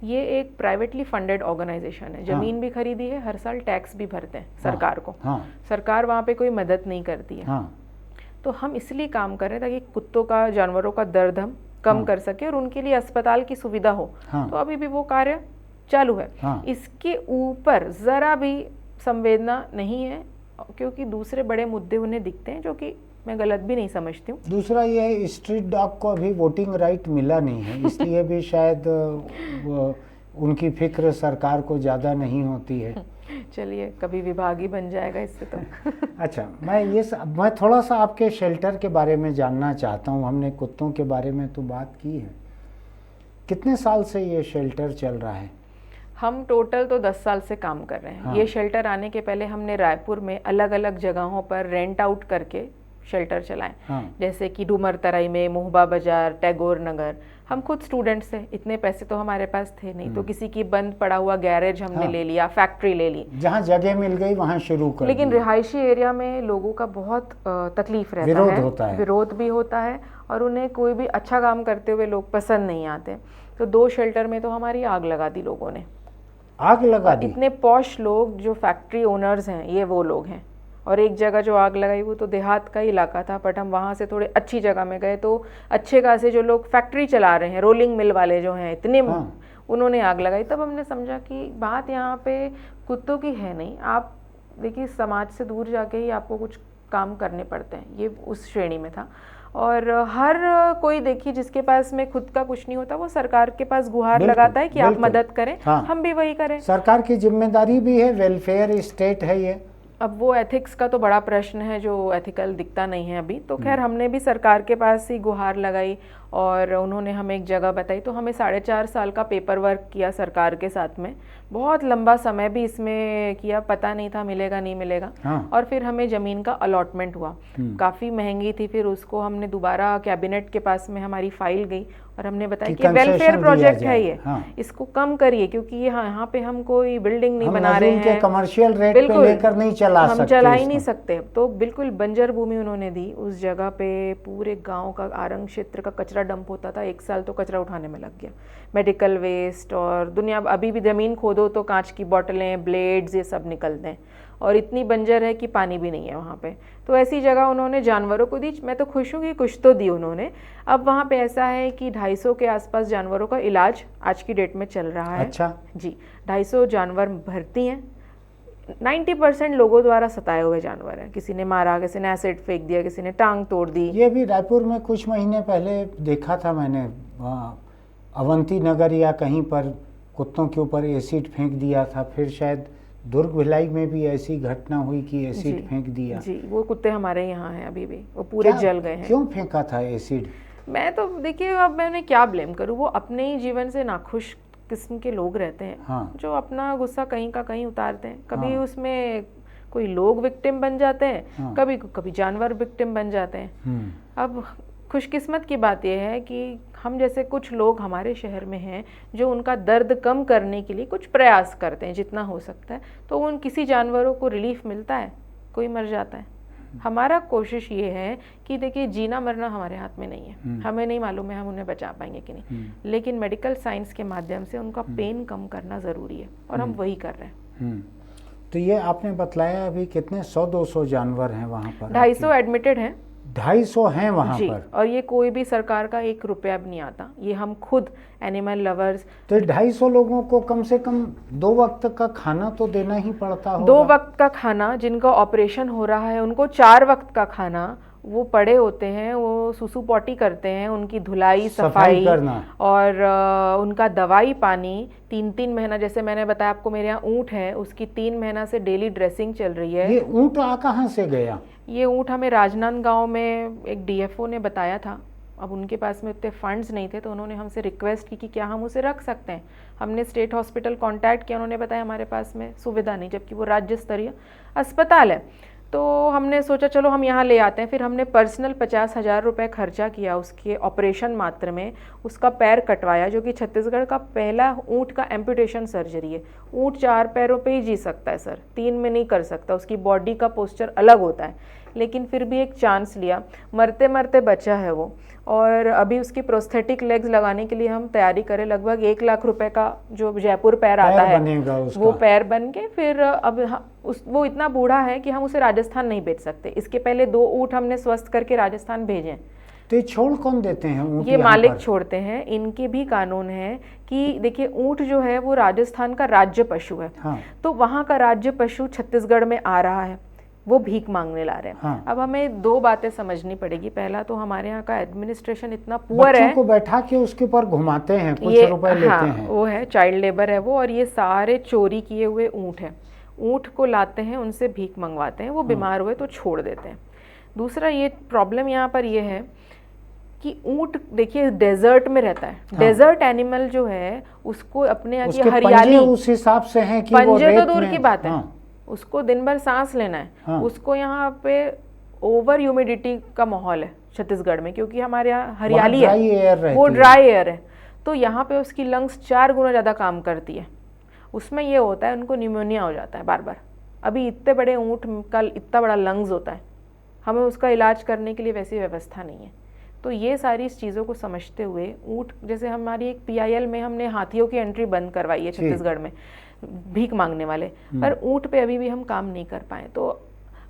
ये एक प्राइवेटली फंडेड ऑर्गेनाइजेशन है। ज़मीन भी खरीदी है, हर साल टैक्स भी भरते हैं सरकार को। सरकार वहाँ पे कोई मदद नहीं करती है। तो हम इसलिए काम कर रहे हैं ताकि कुत्तों का, जानवरों का दर्द हम कम कर सके और उनके लिए अस्पताल की सुविधा हो। तो अभी भी वो कार्य चालू है। इसके ऊपर ज़रा भी संवेदना नहीं है, क्योंकि दूसरे बड़े मुद्दे उन्हें दिखते हैं, जो कि मैं गलत भी नहीं समझती हूँ। दूसरा ये है, स्ट्रीट डॉग को अभी वोटिंग राइट मिला नहीं है, इसलिए भी शायद उनकी फिक्र सरकार को ज़्यादा नहीं होती है। चलिए, कभी विभाग ही बन जाएगा इससे तो। अच्छा, मैं थोड़ा सा आपके शेल्टर के बारे में जानना चाहता हूँ। हमने कुत्तों के बारे में तो बात की है, कितने साल से ये शेल्टर चल रहा है? हम टोटल तो 10 साल से काम कर रहे हैं। ये शेल्टर आने के पहले हमने रायपुर में अलग अलग जगहों पर रेंट आउट करके शेल्टर चलाए। जैसे कि डूमर तराई में, मोहबा बाजार, टैगोर नगर। हम खुद स्टूडेंट्स थे, इतने पैसे तो हमारे पास थे नहीं, तो किसी की बंद पड़ा हुआ गैरेज हमने ले लिया, फैक्ट्री ले ली, जहाँ जगह मिल गई वहाँ शुरू कर। लेकिन रिहायशी एरिया में लोगों का बहुत तकलीफ रहता है, विरोध भी होता है, और उन्हें कोई भी अच्छा काम करते हुए लोग पसंद नहीं आते। तो 2 शेल्टर में तो हमारी आग लगा दी लोगों ने। आग लगा दी? इतने पॉश लोग जो फैक्ट्री ओनर्स हैं, ये वो लोग हैं। और एक जगह जो आग लगाई वो तो देहात का इलाका था, बट हम वहाँ से थोड़े अच्छी जगह में गए तो अच्छे खासे जो लोग फैक्ट्री चला रहे हैं, रोलिंग मिल वाले जो हैं, इतने उन्होंने आग लगाई। तब हमने समझा कि बात यहाँ पे कुत्तों की है नहीं। आप देखिए, समाज से दूर जाके ही आपको कुछ काम करने पड़ते हैं, ये उस श्रेणी में था। और हर कोई देखिए जिसके पास में खुद का कुछ नहीं होता, वो सरकार के पास गुहार लगाता है कि आप मदद करें। हम भी वही करें। सरकार की जिम्मेदारी भी है, वेलफेयर स्टेट है ये। अब वो एथिक्स का तो बड़ा प्रश्न है, जो एथिकल दिखता नहीं है अभी। तो खैर, हमने भी सरकार के पास ही गुहार लगाई और उन्होंने हमें एक जगह बताई, तो हमें 4.5 साल का पेपर वर्क किया सरकार के साथ में, बहुत लंबा समय भी इसमें किया, पता नहीं था मिलेगा नहीं मिलेगा। हाँ। और फिर हमें ज़मीन का अलॉटमेंट हुआ, काफ़ी महंगी थी, फिर उसको हमने दोबारा कैबिनेट के पास में हमारी फाइल गई और हमने बताया कि वेलफेयर प्रोजेक्ट है ये, इसको कम करिए क्योंकि ये यहाँ पे हम कोई बिल्डिंग नहीं बना रहे हैं, कमर्शियल रेट पे लेकर नहीं चला सकते, हम चला ही नहीं सकते। तो बिल्कुल बंजर भूमि उन्होंने दी, उस जगह पे पूरे गांव का आरंग क्षेत्र का कचरा डंप होता था, 1 साल तो कचरा उठाने में लग गया, मेडिकल वेस्ट और दुनिया, अभी भी ज़मीन खोदो तो कांच की बोतलें, ब्लेड्स, ये सब निकलते हैं और इतनी बंजर है कि पानी भी नहीं है वहाँ पे। तो ऐसी जगह उन्होंने जानवरों को दी, मैं तो खुश हूँ कि कुछ तो दी उन्होंने। अब वहाँ पे ऐसा है कि 250 के आसपास जानवरों का इलाज आज की डेट में चल रहा है। अच्छा जी, 250 जानवर भर्ती हैं। 90% लोगों द्वारा सताए हुए जानवर हैं, किसी ने मारा, किसी ने एसिड फेंक दिया, किसी ने टांग तोड़ दी। ये भी रायपुर में कुछ महीने पहले देखा था मैंने, अवंती नगर या कहीं पर कुत्तों के ऊपर एसिड फेंक दिया था, फिर शायद दुर्ग भिलाई में भी ऐसी घटना हुई कि एसिड फेंक दिया। जी, वो कुत्ते हमारे यहाँ हैं अभी भी, वो पूरे जल गए हैं। क्यों फेंका था एसिड? मैं तो देखिए, अब मैं उन्हें क्या ब्लेम करूँ, वो अपने ही जीवन से नाखुश किस्म के लोग रहते हैं। हाँ। जो अपना गुस्सा कहीं का कहीं उतारते हैं, कभी उसमें कोई लोग विक्टिम बन जाते हैं, हाँ। कभी जानवर विक्टिम बन जाते हैं। अब खुशकिस्मत की बात यह है कि हम जैसे कुछ लोग हमारे शहर में हैं जो उनका दर्द कम करने के लिए कुछ प्रयास करते हैं जितना हो सकता है, तो उन किसी जानवरों को रिलीफ मिलता है, कोई मर जाता है। हमारा कोशिश ये है कि देखिए, जीना मरना हमारे हाथ में नहीं है, हमें नहीं मालूम है हम उन्हें बचा पाएंगे कि नहीं, लेकिन मेडिकल साइंस के माध्यम से उनका पेन कम करना ज़रूरी है और हम वही कर रहे हैं। तो ये आपने बतलाया अभी कितने 100-200 जानवर हैं वहाँ पर? 250 एडमिटेड हैं। 250 हैं वहाँ जी, पर? और ये कोई भी सरकार का 1 रुपया भी नहीं आता, ये हम खुद एनिमल लवर्स। तो 250 लोगों को कम से कम 2 वक्त का खाना तो देना ही पड़ता होगा। 2 वक्त का खाना, जिनका ऑपरेशन हो रहा है उनको 4 वक्त का खाना, वो पड़े होते हैं, वो सुसु पॉटी करते हैं, उनकी धुलाई सफाई करना और उनका दवाई पानी 3-3 महीना, जैसे मैंने बताया आपको मेरे यहाँ ऊँट है, उसकी 3 महीना से डेली ड्रेसिंग चल रही है। ये ऊँट कहाँ से गया? ये ऊँट हमें राजनांदगांव में एक डीएफओ ने बताया था। अब उनके पास में उतने फंड्स नहीं थे, तो उन्होंने हमसे रिक्वेस्ट की कि क्या हम उसे रख सकते हैं। हमने स्टेट हॉस्पिटल कांटेक्ट किया, उन्होंने बताया हमारे पास में सुविधा नहीं, जबकि वो राज्य स्तरीय अस्पताल है। तो हमने सोचा चलो हम यहाँ ले आते हैं। फिर हमने पर्सनल 50,000 रुपये खर्चा किया उसके ऑपरेशन मात्र में, उसका पैर कटवाया, जो कि छत्तीसगढ़ का पहला ऊँट का एम्पुटेशन सर्जरी है। ऊँट 4 पैरों पे ही जी सकता है सर, 3 में नहीं कर सकता, उसकी बॉडी का पोस्चर अलग होता है, लेकिन फिर भी एक चांस लिया, मरते मरते बचा है वो। और अभी उसकी प्रोस्थेटिक लेग्स लगाने के लिए हम तैयारी करें, लगभग 1 लाख रुपए का जो जयपुर पैर आता है वो पैर बन के, फिर अब वो इतना बूढ़ा है कि हम उसे राजस्थान नहीं भेज सकते। इसके पहले 2 ऊँट हमने स्वस्थ करके राजस्थान भेजे। तो छोड़ कौन देते हैं ऊँट? ये मालिक छोड़ते हैं। इनके भी कानून है कि देखिए, ऊँट जो है वो राजस्थान का राज्य पशु है। हाँ। तो वहाँ का राज्य पशु छत्तीसगढ़ में आ रहा है, वो भीख मांगने ला रहे हैं। हाँ। अब हमें 2 बातें समझनी पड़ेगी। पहला तो हमारे यहाँ का एडमिनिस्ट्रेशन इतना पुअर है, बच्चों को बैठा के उसके ऊपर घुमाते हैं, कुछ रुपए लेते हैं। वो है चाइल्ड लेबर है वो, और ये सारे चोरी किए हुए ऊँट हैं। ऊँट को लाते हैं, उनसे भीख मंगवाते हैं, वो बीमार हुए तो छोड़ देते हैं। दूसरा ये प्रॉब्लम यहाँ पर ये है कि ऊँट देखिए डेजर्ट में रहता है। हाँ। डेजर्ट एनिमल जो है उसको अपने यहाँ की हरियाली उस हिसाब से है कि पंजे तो दूर की बात है। हाँ। उसको दिन भर सांस लेना है। हाँ। उसको यहाँ पे ओवर ह्यूमिडिटी का माहौल है छत्तीसगढ़ में, क्योंकि हमारे यहाँ हरियाली है, वो ड्राई एयर है, तो यहाँ पे उसकी लंग्स 4 गुना ज़्यादा काम करती है। उसमें ये होता है उनको निमोनिया हो जाता है बार बार। अभी इतने बड़े ऊँट का इतना बड़ा लंग्स होता है, हमें उसका इलाज करने के लिए वैसी व्यवस्था नहीं है। तो ये सारी चीज़ों को समझते हुए ऊँट, जैसे हमारी एक PIL में हमने हाथियों की एंट्री बंद करवाई है छत्तीसगढ़ में, भीख मांगने वाले, पर ऊँट पे अभी भी हम काम नहीं कर पाए। तो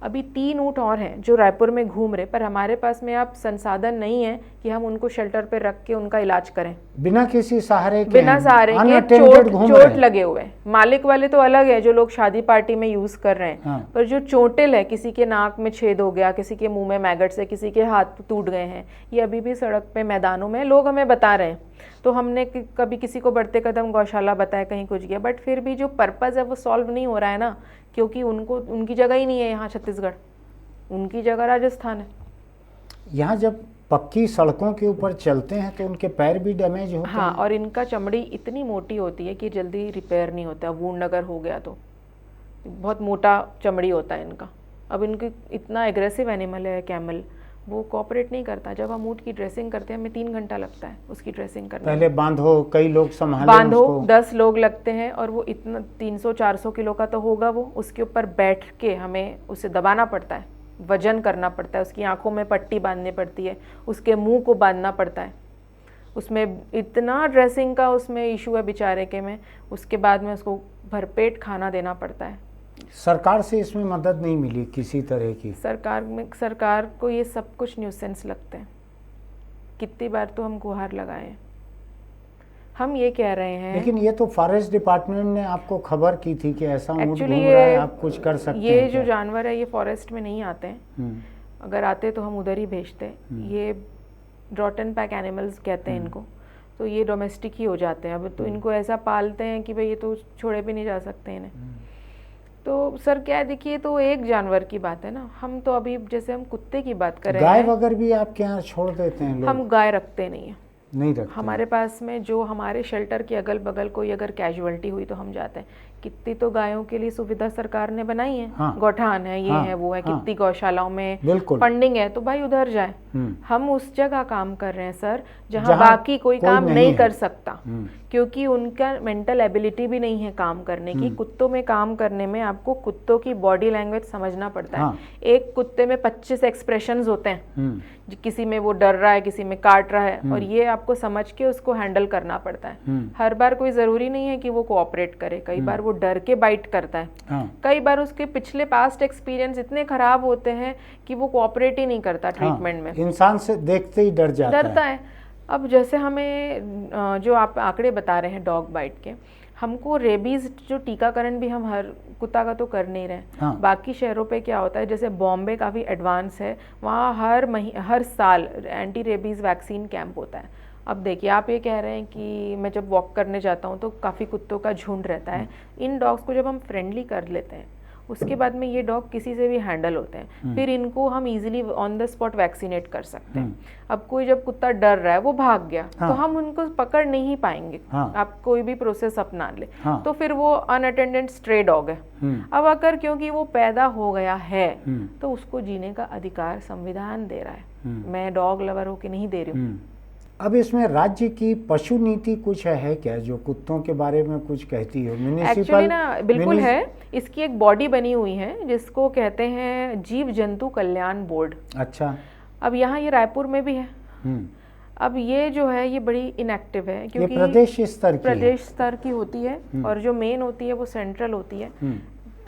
अभी 3 ऊँट और हैं जो रायपुर में घूम रहे, पर हमारे पास में अब संसाधन नहीं है कि हम उनको शेल्टर पे रख के उनका इलाज करें। बिना किसी सहारे के, बिना सहारे के, चोट लगे हुए। मालिक वाले तो अलग है, जो लोग शादी पार्टी में यूज कर रहे हैं। हाँ। पर जो चोटिल है, किसी के नाक में छेद हो गया, किसी के मुंह में मैगट्स है, किसी के हाथ टूट गए हैं, ये अभी भी सड़क पे मैदानों में लोग हमें बता रहे हैं। तो हमने कभी किसी को बढ़ते कदम गौशाला बताया, कहीं कुछ गया, बट फिर भी जो पर्पज़ है वो सॉल्व नहीं हो रहा है ना, क्योंकि उनकी जगह ही नहीं है यहाँ छत्तीसगढ़, उनकी जगह राजस्थान है। यहाँ जब पक्की सड़कों के ऊपर चलते हैं तो उनके पैर भी डैमेज होते हैं। हाँ, और इनका चमड़ी इतनी मोटी होती है कि जल्दी रिपेयर नहीं होता। वुंड अगर हो गया तो बहुत मोटा चमड़ी होता है इनका। अब इनकी इतना एग्रेसिव एनिमल है कैमल, वो कोऑपरेट नहीं करता। जब हम ऊँट की ड्रेसिंग करते हैं हमें 3 घंटा लगता है उसकी ड्रेसिंग करने में। पहले बांधो, कई लोग संभालें बांधो उसको। 10 लोग लगते हैं और वो इतना 300-400 किलो का तो होगा वो। उसके ऊपर बैठ के हमें उसे दबाना पड़ता है, वजन करना पड़ता है, उसकी आंखों में पट्टी बांधनी पड़ती है, उसके मुंह को बांधना पड़ता है। उसमें इतना ड्रेसिंग का उसमें इशू है बेचारे के में। उसके बाद में उसको भरपेट खाना देना पड़ता है। सरकार से इसमें मदद नहीं मिली किसी तरह की? सरकार को ये सब कुछ न्यूसेंस लगते हैं। कितनी बार तो हम गुहार लगाए हैं। हम ये कह रहे हैं, लेकिन ये तो फॉरेस्ट डिपार्टमेंट ने आपको खबर की थी कि ऐसा ऊँट घूम रहा है, आप कुछ कर सकते हैं। ये जो जानवर है ये फॉरेस्ट में नहीं आते हैं। अगर आते तो हम उधर ही भेजते। ये ड्रॉट एंड पैक एनिमल्स कहते हैं इनको, तो ये डोमेस्टिक ही हो जाते हैं। अब तो इनको ऐसा पालते हैं कि भाई ये तो छोड़े भी नहीं जा सकते इन्हें। तो सर क्या है, देखिए तो एक जानवर की बात है ना। हम तो अभी जैसे हम कुत्ते की बात कर रहे हैं, गाय वगैरह भी आपके यहाँ छोड़ देते हैं लोग? हम गाय रखते नहीं है, नहीं रखते। हमारे पास में जो हमारे शेल्टर के अगल बगल कोई अगर कैजुअलिटी हुई तो हम जाते हैं। कितनी तो गायों के लिए सुविधा सरकार ने बनाई है। हाँ, गौठान है, ये हाँ, है, वो है। हाँ, कितनी गौशालाओं में बिल्कुल फंडिंग है, तो भाई उधर जाए। हम उस जगह काम कर रहे हैं सर जहाँ बाकी कोई काम नहीं कर सकता, क्योंकि उनका मेंटल एबिलिटी भी नहीं है काम करने की। कुत्तों में काम करने में आपको कुत्तों की बॉडी लैंग्वेज समझना पड़ता है। एक कुत्ते में 25 एक्सप्रेशंस होते हैं। किसी में वो डर रहा है, किसी में काट रहा है, और ये आपको समझ के उसको हैंडल करना पड़ता है। हर बार कोई जरूरी नहीं है कि वो कोऑपरेट करे। कई बार वो डर के बाइट करता है। कई बार उसके पिछले पास्ट एक्सपीरियंस इतने खराब होते हैं कि वो कोऑपरेट ही नहीं करता ट्रीटमेंट में। इंसान से देखते ही डरता है। अब जैसे हमें जो आप आंकड़े बता रहे हैं डॉग बाइट के, हमको रेबीज जो टीकाकरण भी हम हर कुत्ता का तो कर नहीं रहे। बाकी शहरों पे क्या होता है, जैसे बॉम्बे काफ़ी एडवांस है, वहाँ हर साल एंटी रेबीज वैक्सीन कैंप होता है। अब देखिए आप ये कह रहे हैं कि मैं जब वॉक करने जाता हूँ तो काफ़ी कुत्तों का झुंड रहता है। इन डॉग्स को जब हम फ्रेंडली कर लेते हैं उसके बाद में ये डॉग किसी से भी हैंडल होते हैं। फिर इनको हम easily on the spot vaccinate कर सकते हैं। अब कोई जब कुत्ता डर रहा है, वो भाग गया, तो हम उनको पकड़ नहीं पाएंगे। आप कोई भी प्रोसेस अपना ले तो फिर वो अनअटेंडेड स्ट्रे डॉग है। अब अगर क्योंकि वो पैदा हो गया है तो उसको जीने का अधिकार संविधान दे रहा है। मैं डॉग लवर होके नहीं दे रही हूँ। अब इसमें राज्य की पशु नीति कुछ है क्या जो कुत्तों के बारे में कुछ कहती हो? एक्चुअली ना बिल्कुल है। इसकी एक बॉडी बनी हुई है जिसको कहते हैं जीव जंतु कल्याण बोर्ड। अच्छा। अब यहाँ ये रायपुर में भी है। अब ये जो है ये बड़ी इनएक्टिव है क्योंकि प्रदेश स्तर की होती है और जो मेन होती है वो सेंट्रल होती है।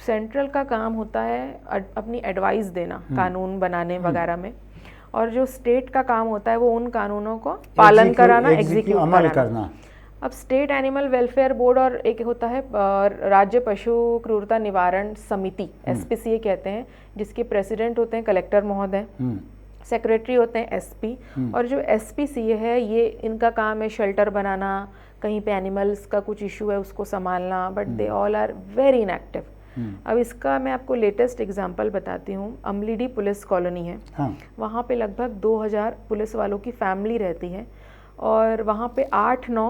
सेंट्रल का काम होता है अपनी एडवाइस देना कानून बनाने वगैरह में, और जो स्टेट का काम होता है वो उन कानूनों को पालन कराना, एग्जीक्यूट अमल करना। अब स्टेट एनिमल वेलफेयर बोर्ड और एक होता है राज्य पशु क्रूरता निवारण समिति, SPCA कहते हैं, जिसके प्रेसिडेंट होते हैं कलेक्टर महोदय, सेक्रेटरी होते हैं SP। और जो SPCA है ये इनका काम है शेल्टर बनाना, कहीं पे एनिमल्स का कुछ इशू है उसको संभालना, but they all are very inactive. अब इसका मैं आपको लेटेस्ट एग्जांपल बताती हूँ। अमलीडी पुलिस कॉलोनी है, वहाँ पे लगभग 2000 पुलिस वालों की फैमिली रहती है और वहाँ पे 8-9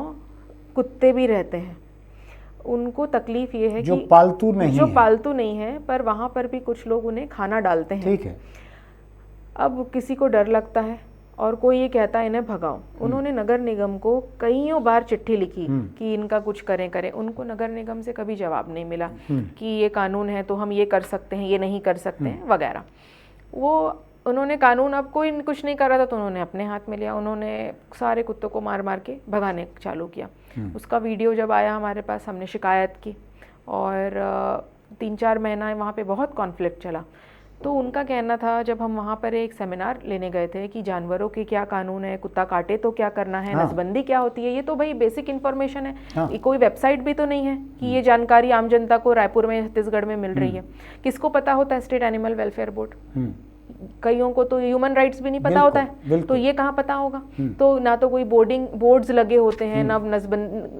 कुत्ते भी रहते हैं। उनको तकलीफ ये है जो पालतू नहीं है, पर वहाँ पर भी कुछ लोग उन्हें खाना डालते हैं। ठीक है। अब किसी को डर लगता है और कोई ये कहता है इन्हें भगाओ। उन्होंने नगर निगम को कईयों बार चिट्ठी लिखी कि इनका कुछ करें। उनको नगर निगम से कभी जवाब नहीं मिला कि ये कानून है तो हम ये कर सकते हैं, ये नहीं कर सकते हैं वगैरह। वो उन्होंने कानून अब कोई कुछ नहीं कर रहा था तो उन्होंने अपने हाथ में लिया। उन्होंने सारे कुत्तों को मार मार के भगाने चालू किया। उसका वीडियो जब आया हमारे पास, हमने शिकायत की और 3-4 महीना वहाँ पे बहुत कॉन्फ्लिक्ट चला। तो उनका कहना था, जब हम वहाँ पर एक सेमिनार लेने गए थे कि जानवरों के क्या कानून है, कुत्ता काटे तो क्या करना है, नसबंदी क्या होती है, ये तो भाई बेसिक इन्फॉर्मेशन है। ये कोई वेबसाइट भी तो नहीं है कि ये जानकारी आम जनता को रायपुर में, छत्तीसगढ़ में मिल रही है। किसको पता होता है स्टेट एनिमल वेलफेयर बोर्ड? कईयों को तो ह्यूमन राइट्स भी नहीं पता होता है, तो ये कहाँ पता होगा? तो ना तो कोई बोर्ड्स लगे होते हैं, ना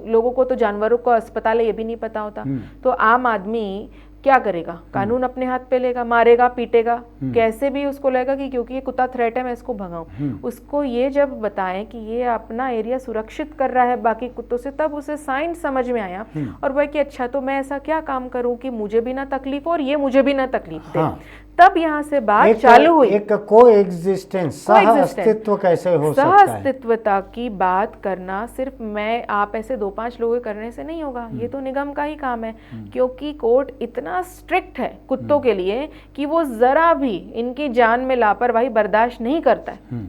लोगों को तो जानवरों का अस्पताल है ये भी नहीं पता होता। तो आम आदमी क्या करेगा? कानून अपने हाथ पे लेगा, मारेगा, पीटेगा, कैसे भी उसको लगेगा कि क्योंकि ये कुत्ता थ्रेट है मैं इसको भगाऊं। उसको ये जब बताएं कि ये अपना एरिया सुरक्षित कर रहा है बाकी कुत्तों से, तब उसे साइंस समझ में आया और वह कि अच्छा तो मैं ऐसा क्या काम करूं कि मुझे भी ना तकलीफ हो और ये मुझे भी ना तकलीफ दे। तब यहाँ से बात चालू हुई। एक कोएग्जिस्टेंस, सह अस्तित्व कैसे हो सकता है? सह अस्तित्वता की बात करना सिर्फ मैं आप ऐसे 2-5 लोगों के करने से नहीं होगा, ये तो निगम का ही काम है, क्योंकि कोर्ट इतना स्ट्रिक्ट है कुत्तों के लिए कि वो जरा भी इनकी जान में लापरवाही बर्दाश्त नहीं करता है।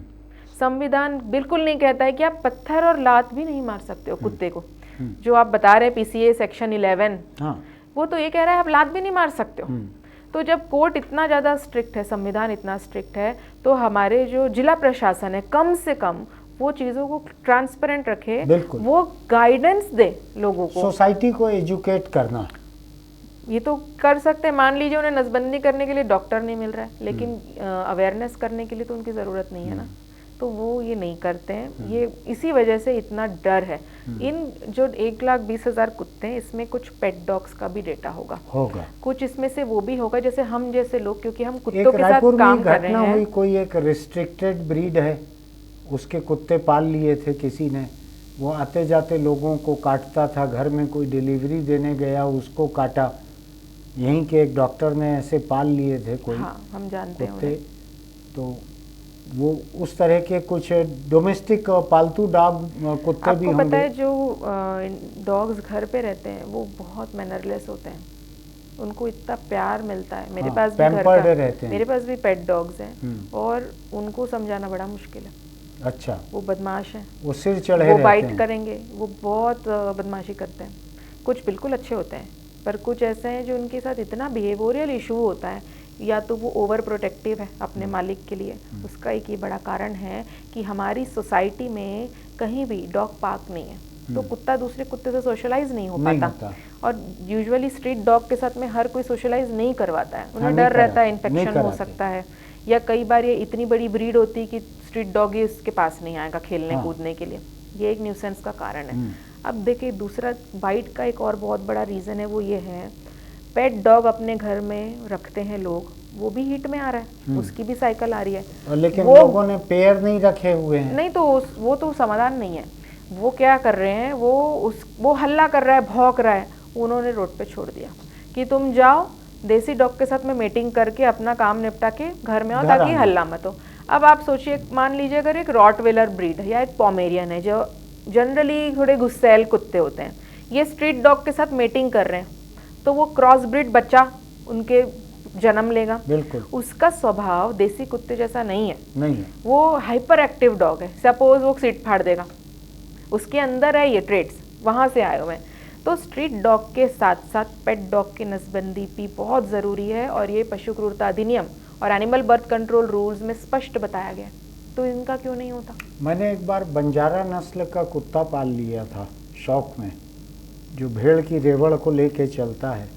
संविधान बिल्कुल नहीं कहता है कि आप पत्थर और लात भी नहीं मार सकते हो कुत्ते को। जो आप बता रहे PCA सेक्शन 11, वो तो ये कह रहा है आप लात भी नहीं मार सकते हो। तो जब कोर्ट इतना ज़्यादा स्ट्रिक्ट है, संविधान इतना स्ट्रिक्ट है, तो हमारे जो जिला प्रशासन है कम से कम वो चीज़ों को ट्रांसपेरेंट रखे, वो गाइडेंस दे लोगों को। सोसाइटी को एजुकेट करना ये तो कर सकते हैं। मान लीजिए उन्हें नसबंदी करने के लिए डॉक्टर नहीं मिल रहा है, लेकिन अवेयरनेस करने के लिए तो उनकी ज़रूरत नहीं है ना, तो वो ये नहीं करते हैं। ये इसी वजह से इतना डर है। इन जो 1,20,000 कुत्ते हैं, इसमें कुछ पेट डॉग्स का भी डेटा होगा, कुछ इसमें से वो भी होगा जैसे हम जैसे लोग, क्योंकि हम कुत्तों के साथ काम कर रहे हैं। कोई एक रिस्ट्रिक्टेड ब्रीड है, उसके कुत्ते पाल लिए थे किसी ने, वो आते जाते लोगों को काटता था, घर में कोई डिलीवरी देने गया उसको काटा। यहीं के एक डॉक्टर ने ऐसे पाल लिए थे कोई, हम जानते हैं। तो वो उस तरह के कुछ डोमेस्टिक पालतू डॉग कुत्ते भी होंगे। पता है जो डॉग्स घर पे रहते हैं वो बहुत मैनरलेस होते हैं, उनको इतना प्यार मिलता है। मेरे पास भी घर का रहते हैं। मेरे पास भी पेट डॉग्स हैं और उनको समझाना बड़ा मुश्किल है। अच्छा, वो बदमाश हैं, वो सिर चढ़े वो बाइट करेंगे, वो बहुत बदमाशी करते हैं। कुछ बिल्कुल अच्छे होते हैं, पर कुछ ऐसे हैं जो उनके साथ इतना बिहेवियरल इशू होता है, या तो वो ओवर प्रोटेक्टिव है अपने मालिक के लिए। उसका एक ये बड़ा कारण है कि हमारी सोसाइटी में कहीं भी डॉग पार्क नहीं है, तो कुत्ता दूसरे कुत्ते से सोशलाइज नहीं हो पाता। और यूजुअली स्ट्रीट डॉग के साथ में हर कोई सोशलाइज नहीं करवाता है, उन्हें डर रहता है इन्फेक्शन हो सकता है, या कई बार ये इतनी बड़ी ब्रीड होती है कि स्ट्रीट डॉग ही उसके पास नहीं आएगा खेलने कूदने के लिए। ये एक न्यूसेंस का कारण है। अब देखिए दूसरा बाइट का एक और बहुत बड़ा रीज़न है, वो ये है पेट डॉग अपने घर में रखते हैं लोग, वो भी हिट में आ रहा है, उसकी भी साइकिल आ रही है। लेकिन लोगों ने पेयर नहीं रखे हुए हैं। नहीं, तो वो तो समाधान नहीं है। वो क्या कर रहे हैं, वो हल्ला कर रहा है, भौंक रहा है, उन्होंने रोड पे छोड़ दिया कि तुम जाओ देसी डॉग के साथ में मीटिंग करके अपना काम निपटा के घर में आओ, ताकि हल्ला मत हो। अब आप सोचिए, मान लीजिए अगर एक रॉटवेलर ब्रीड है या एक पोमेरियन है, जो जनरली थोड़े गुस्सैल कुत्ते होते हैं, ये स्ट्रीट डॉग के साथ मीटिंग कर रहे हैं, तो वो क्रॉस ब्रीड बच्चा उनके जन्म लेगा। बिल्कुल। उसका स्वभाव देसी कुत्ते जैसा नहीं है। है। वो हाइपर एक्टिव डॉग है। सपोज वो सीट फाड़ देगा, उसके अंदर है ये ट्रेड्स, वहाँ से आए हुए हैं। तो स्ट्रीट डॉग के साथ साथ पेट डॉग की नसबंदी भी बहुत ज़रूरी है, और ये पशु क्रूरता अधिनियम और एनिमल बर्थ कंट्रोल रूल्स में स्पष्ट बताया गया। तो इनका क्यों नहीं होता? मैंने एक बार बंजारा नस्ल का कुत्ता पाल लिया था शौक में, जो भेड़ की रेवड़ को लेके चलता है।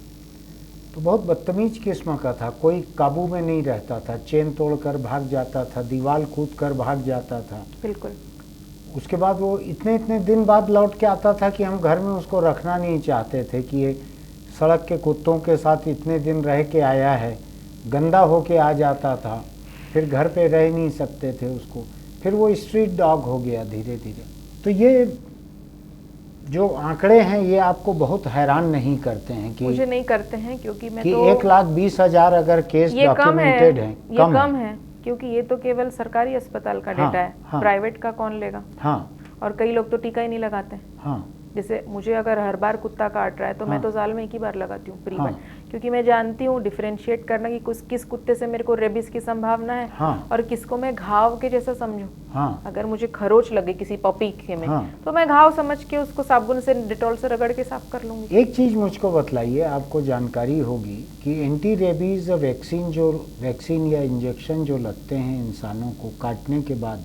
तो बहुत बदतमीज किस्म का था, कोई काबू में नहीं रहता था, चेन तोड़कर भाग जाता था, दीवार कूद कर भाग जाता था। बिल्कुल। उसके बाद वो इतने दिन बाद लौट के आता था कि हम घर में उसको रखना नहीं चाहते थे कि ये सड़क के कुत्तों के साथ इतने दिन रह के आया है, गंदा होके आ जाता था, फिर घर पे रह नहीं सकते थे उसको, फिर वो स्ट्रीट डॉग हो गया धीरे धीरे। तो ये जो आंकड़े हैं ये आपको बहुत हैरान नहीं करते हैं? कि मुझे नहीं करते हैं, क्योंकि मैं कि 1,20,000 अगर केस डॉक्यूमेंटेड हैं, ये कम है, क्योंकि ये तो केवल सरकारी अस्पताल का डेटा है। प्राइवेट का कौन लेगा? और कई लोग तो टीका ही नहीं लगाते। जैसे मुझे अगर हर बार कुत्ता काट रहा है तो मैं तो साल में एक ही बार लगाती हूँ प्री बार, क्योंकि मैं जानती हूँ डिफरेंशिएट करना कि किस कुत्ते से मेरे को रेबिस की संभावना है और किसको मैं घाव के जैसा समझूं। अगर मुझे खरोच लगे किसी पपी के में, तो मैं घाव समझ के उसको साबुन से, डिटॉल से रगड़ के साफ कर लूंगी। एक चीज मुझको बतलाइए, आपको जानकारी होगी कि एंटी रेबीज वैक्सीन या इंजेक्शन जो लगते हैं इंसानों को काटने के बाद,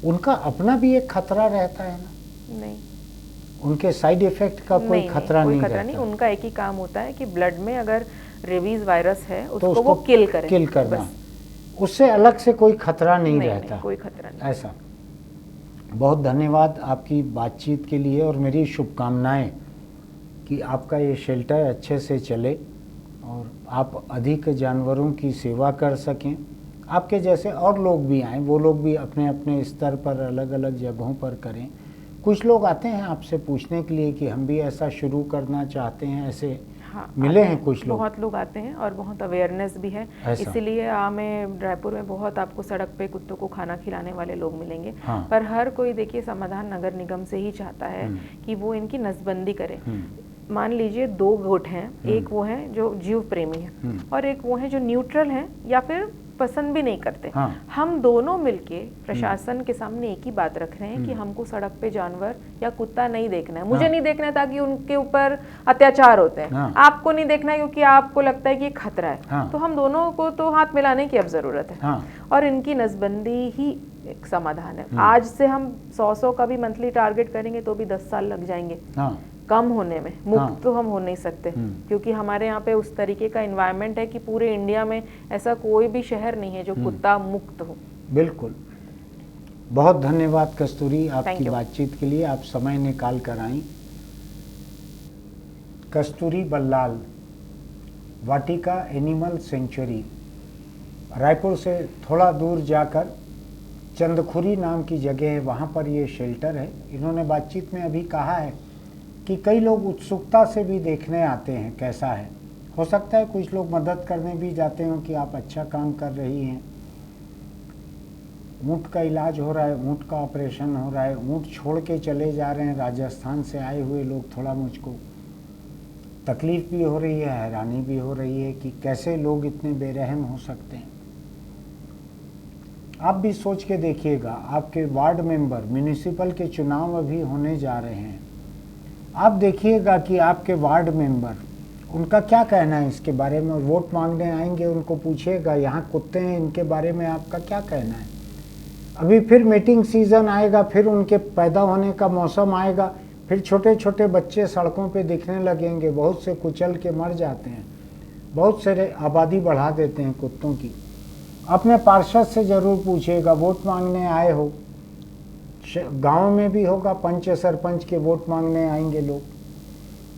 उनका अपना भी एक खतरा रहता है ना? नहीं, उनके साइड इफेक्ट का कोई खतरा नहीं रहता। उनका एक ही काम होता है कि ब्लड में अगर रेबीज वायरस है उसको वो किल करना, उससे अलग से कोई खतरा नहीं रहता। कोई खतरा नहीं। ऐसा। बहुत धन्यवाद आपकी बातचीत के लिए, और मेरी शुभकामनाएं कि आपका ये शेल्टर अच्छे से चले और आप अधिक जानवरों की सेवा कर सकें। आपके जैसे और लोग भी आएँ, वो लोग भी अपने अपने स्तर पर अलग अलग जगहों पर करें। कुछ लोग आते हैं आपसे पूछने के लिए कि हम भी ऐसा शुरू करना चाहते हैं, ऐसे मिले हैं कुछ लोग? बहुत लोग आते हैं और बहुत अवेयरनेस भी है, इसीलिए हमें रायपुर में बहुत आपको सड़क पे कुत्तों को खाना खिलाने वाले लोग मिलेंगे। पर हर कोई देखिए समाधान नगर निगम से ही चाहता है कि वो इनकी नसबंदी करे। मान लीजिए 2 गुट हैं, एक वो है जो जीव प्रेमी है और एक वो है जो न्यूट्रल है या फिर पसंद भी नहीं करते। हम दोनों मिलके प्रशासन के सामने एक ही बात रख रहे हैं कि हमको सड़क पे जानवर या कुत्ता नहीं देखना है। मुझे नहीं देखना है ताकि उनके ऊपर अत्याचार होते हैं, आपको नहीं देखना है क्योंकि आपको लगता है कि ये खतरा है। तो हम दोनों को तो हाथ मिलाने की अब जरूरत है और इनकी नसबंदी ही एक समाधान है। आज से हम 100 का भी मंथली टारगेट करेंगे तो भी 10 साल लग जाएंगे कम होने में। मुक्त तो हम हो नहीं सकते क्योंकि हमारे यहाँ पे उस तरीके का एनवायरनमेंट है कि पूरे इंडिया में ऐसा कोई भी शहर नहीं है जो कुत्ता मुक्त हो। बिल्कुल। बहुत धन्यवाद कस्तूरी आपकी बातचीत के लिए, आप समय निकाल कर आई। कस्तूरी बल्लाल, वाटिका एनिमल सेंचुरी, रायपुर से थोड़ा दूर जाकर चंदखुरी नाम की जगह है, वहाँ पर ये शेल्टर है। इन्होंने बातचीत में अभी कहा है कि कई लोग उत्सुकता से भी देखने आते हैं कैसा है। हो सकता है कुछ लोग मदद करने भी जाते हों कि आप अच्छा काम कर रही हैं। ऊँट का इलाज हो रहा है, ऊँट का ऑपरेशन हो रहा है, ऊँट छोड़ के चले जा रहे हैं राजस्थान से आए हुए लोग। थोड़ा मुझको तकलीफ़ भी हो रही है, हैरानी भी हो रही है कि कैसे लोग इतने बेरहम हो सकते हैं। आप भी सोच के देखिएगा, आपके वार्ड मेंबर, म्यूनिसिपल के चुनाव अभी होने जा रहे हैं। आप देखिएगा कि आपके वार्ड मेंबर, उनका क्या कहना है इसके बारे में। वोट मांगने आएंगे, उनको पूछिएगा यहाँ कुत्ते हैं, इनके बारे में आपका क्या कहना है। अभी फिर मीटिंग सीज़न आएगा, फिर उनके पैदा होने का मौसम आएगा, फिर छोटे छोटे बच्चे सड़कों पे दिखने लगेंगे। बहुत से कुचल के मर जाते हैं, बहुत सारे आबादी बढ़ा देते हैं कुत्तों की। अपने पार्षद से ज़रूर पूछिएगा, वोट मांगने आए हो, गांव में भी होगा, पंच सरपंच के वोट मांगने आएंगे लोग।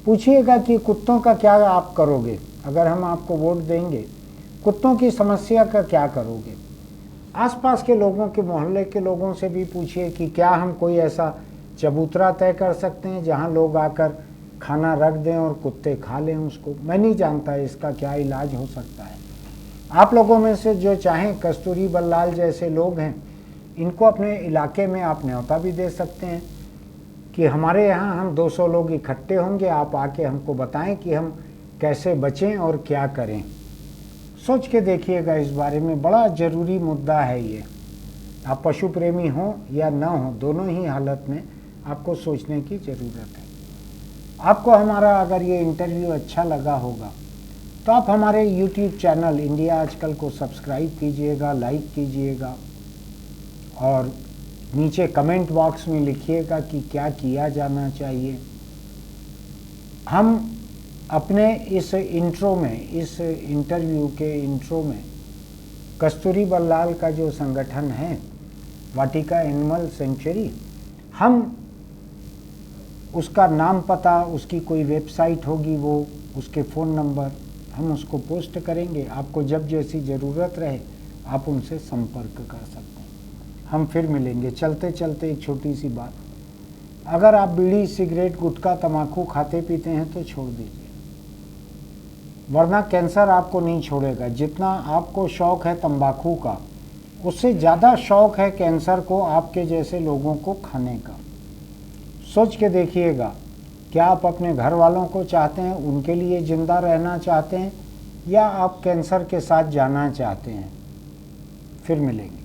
पूछिएगा कि कुत्तों का क्या आप करोगे, अगर हम आपको वोट देंगे कुत्तों की समस्या का क्या करोगे। आसपास के लोगों के, मोहल्ले के लोगों से भी पूछिए कि क्या हम कोई ऐसा चबूतरा तय कर सकते हैं जहां लोग आकर खाना रख दें और कुत्ते खा लें उसको। मैं नहीं जानता इसका क्या इलाज हो सकता है। आप लोगों में से जो चाहें, कस्तूरी बल्लाल जैसे लोग हैं, इनको अपने इलाके में आप न्योता भी दे सकते हैं कि हमारे यहाँ हम 200 लोग इकट्ठे होंगे, आप आके हमको बताएं कि हम कैसे बचें और क्या करें। सोच के देखिएगा इस बारे में, बड़ा ज़रूरी मुद्दा है ये। आप पशु प्रेमी हो या ना हो, दोनों ही हालत में आपको सोचने की ज़रूरत है। आपको हमारा अगर ये इंटरव्यू अच्छा लगा होगा तो आप हमारे YouTube चैनल इंडिया आजकल को सब्सक्राइब कीजिएगा, लाइक कीजिएगा और नीचे कमेंट बॉक्स में लिखिएगा कि क्या किया जाना चाहिए। हम अपने इस इंट्रो में, इस इंटरव्यू के इंट्रो में कस्तूरी बल्लाल का जो संगठन है वाटिका एनिमल सेंचुरी, हम उसका नाम पता, उसकी कोई वेबसाइट होगी, वो उसके फ़ोन नंबर हम उसको पोस्ट करेंगे। आपको जब जैसी ज़रूरत रहे आप उनसे संपर्क कर सकते हैं। हम फिर मिलेंगे। चलते चलते एक छोटी सी बात, अगर आप बीड़ी, सिगरेट, गुटखा, तम्बाकू खाते पीते हैं तो छोड़ दीजिए, वरना कैंसर आपको नहीं छोड़ेगा। जितना आपको शौक़ है तंबाकू का, उससे ज़्यादा शौक़ है कैंसर को आपके जैसे लोगों को खाने का। सोच के देखिएगा, क्या आप अपने घर वालों को चाहते हैं, उनके लिए ज़िंदा रहना चाहते हैं, या आप कैंसर के साथ जाना चाहते हैं। फिर मिलेंगे।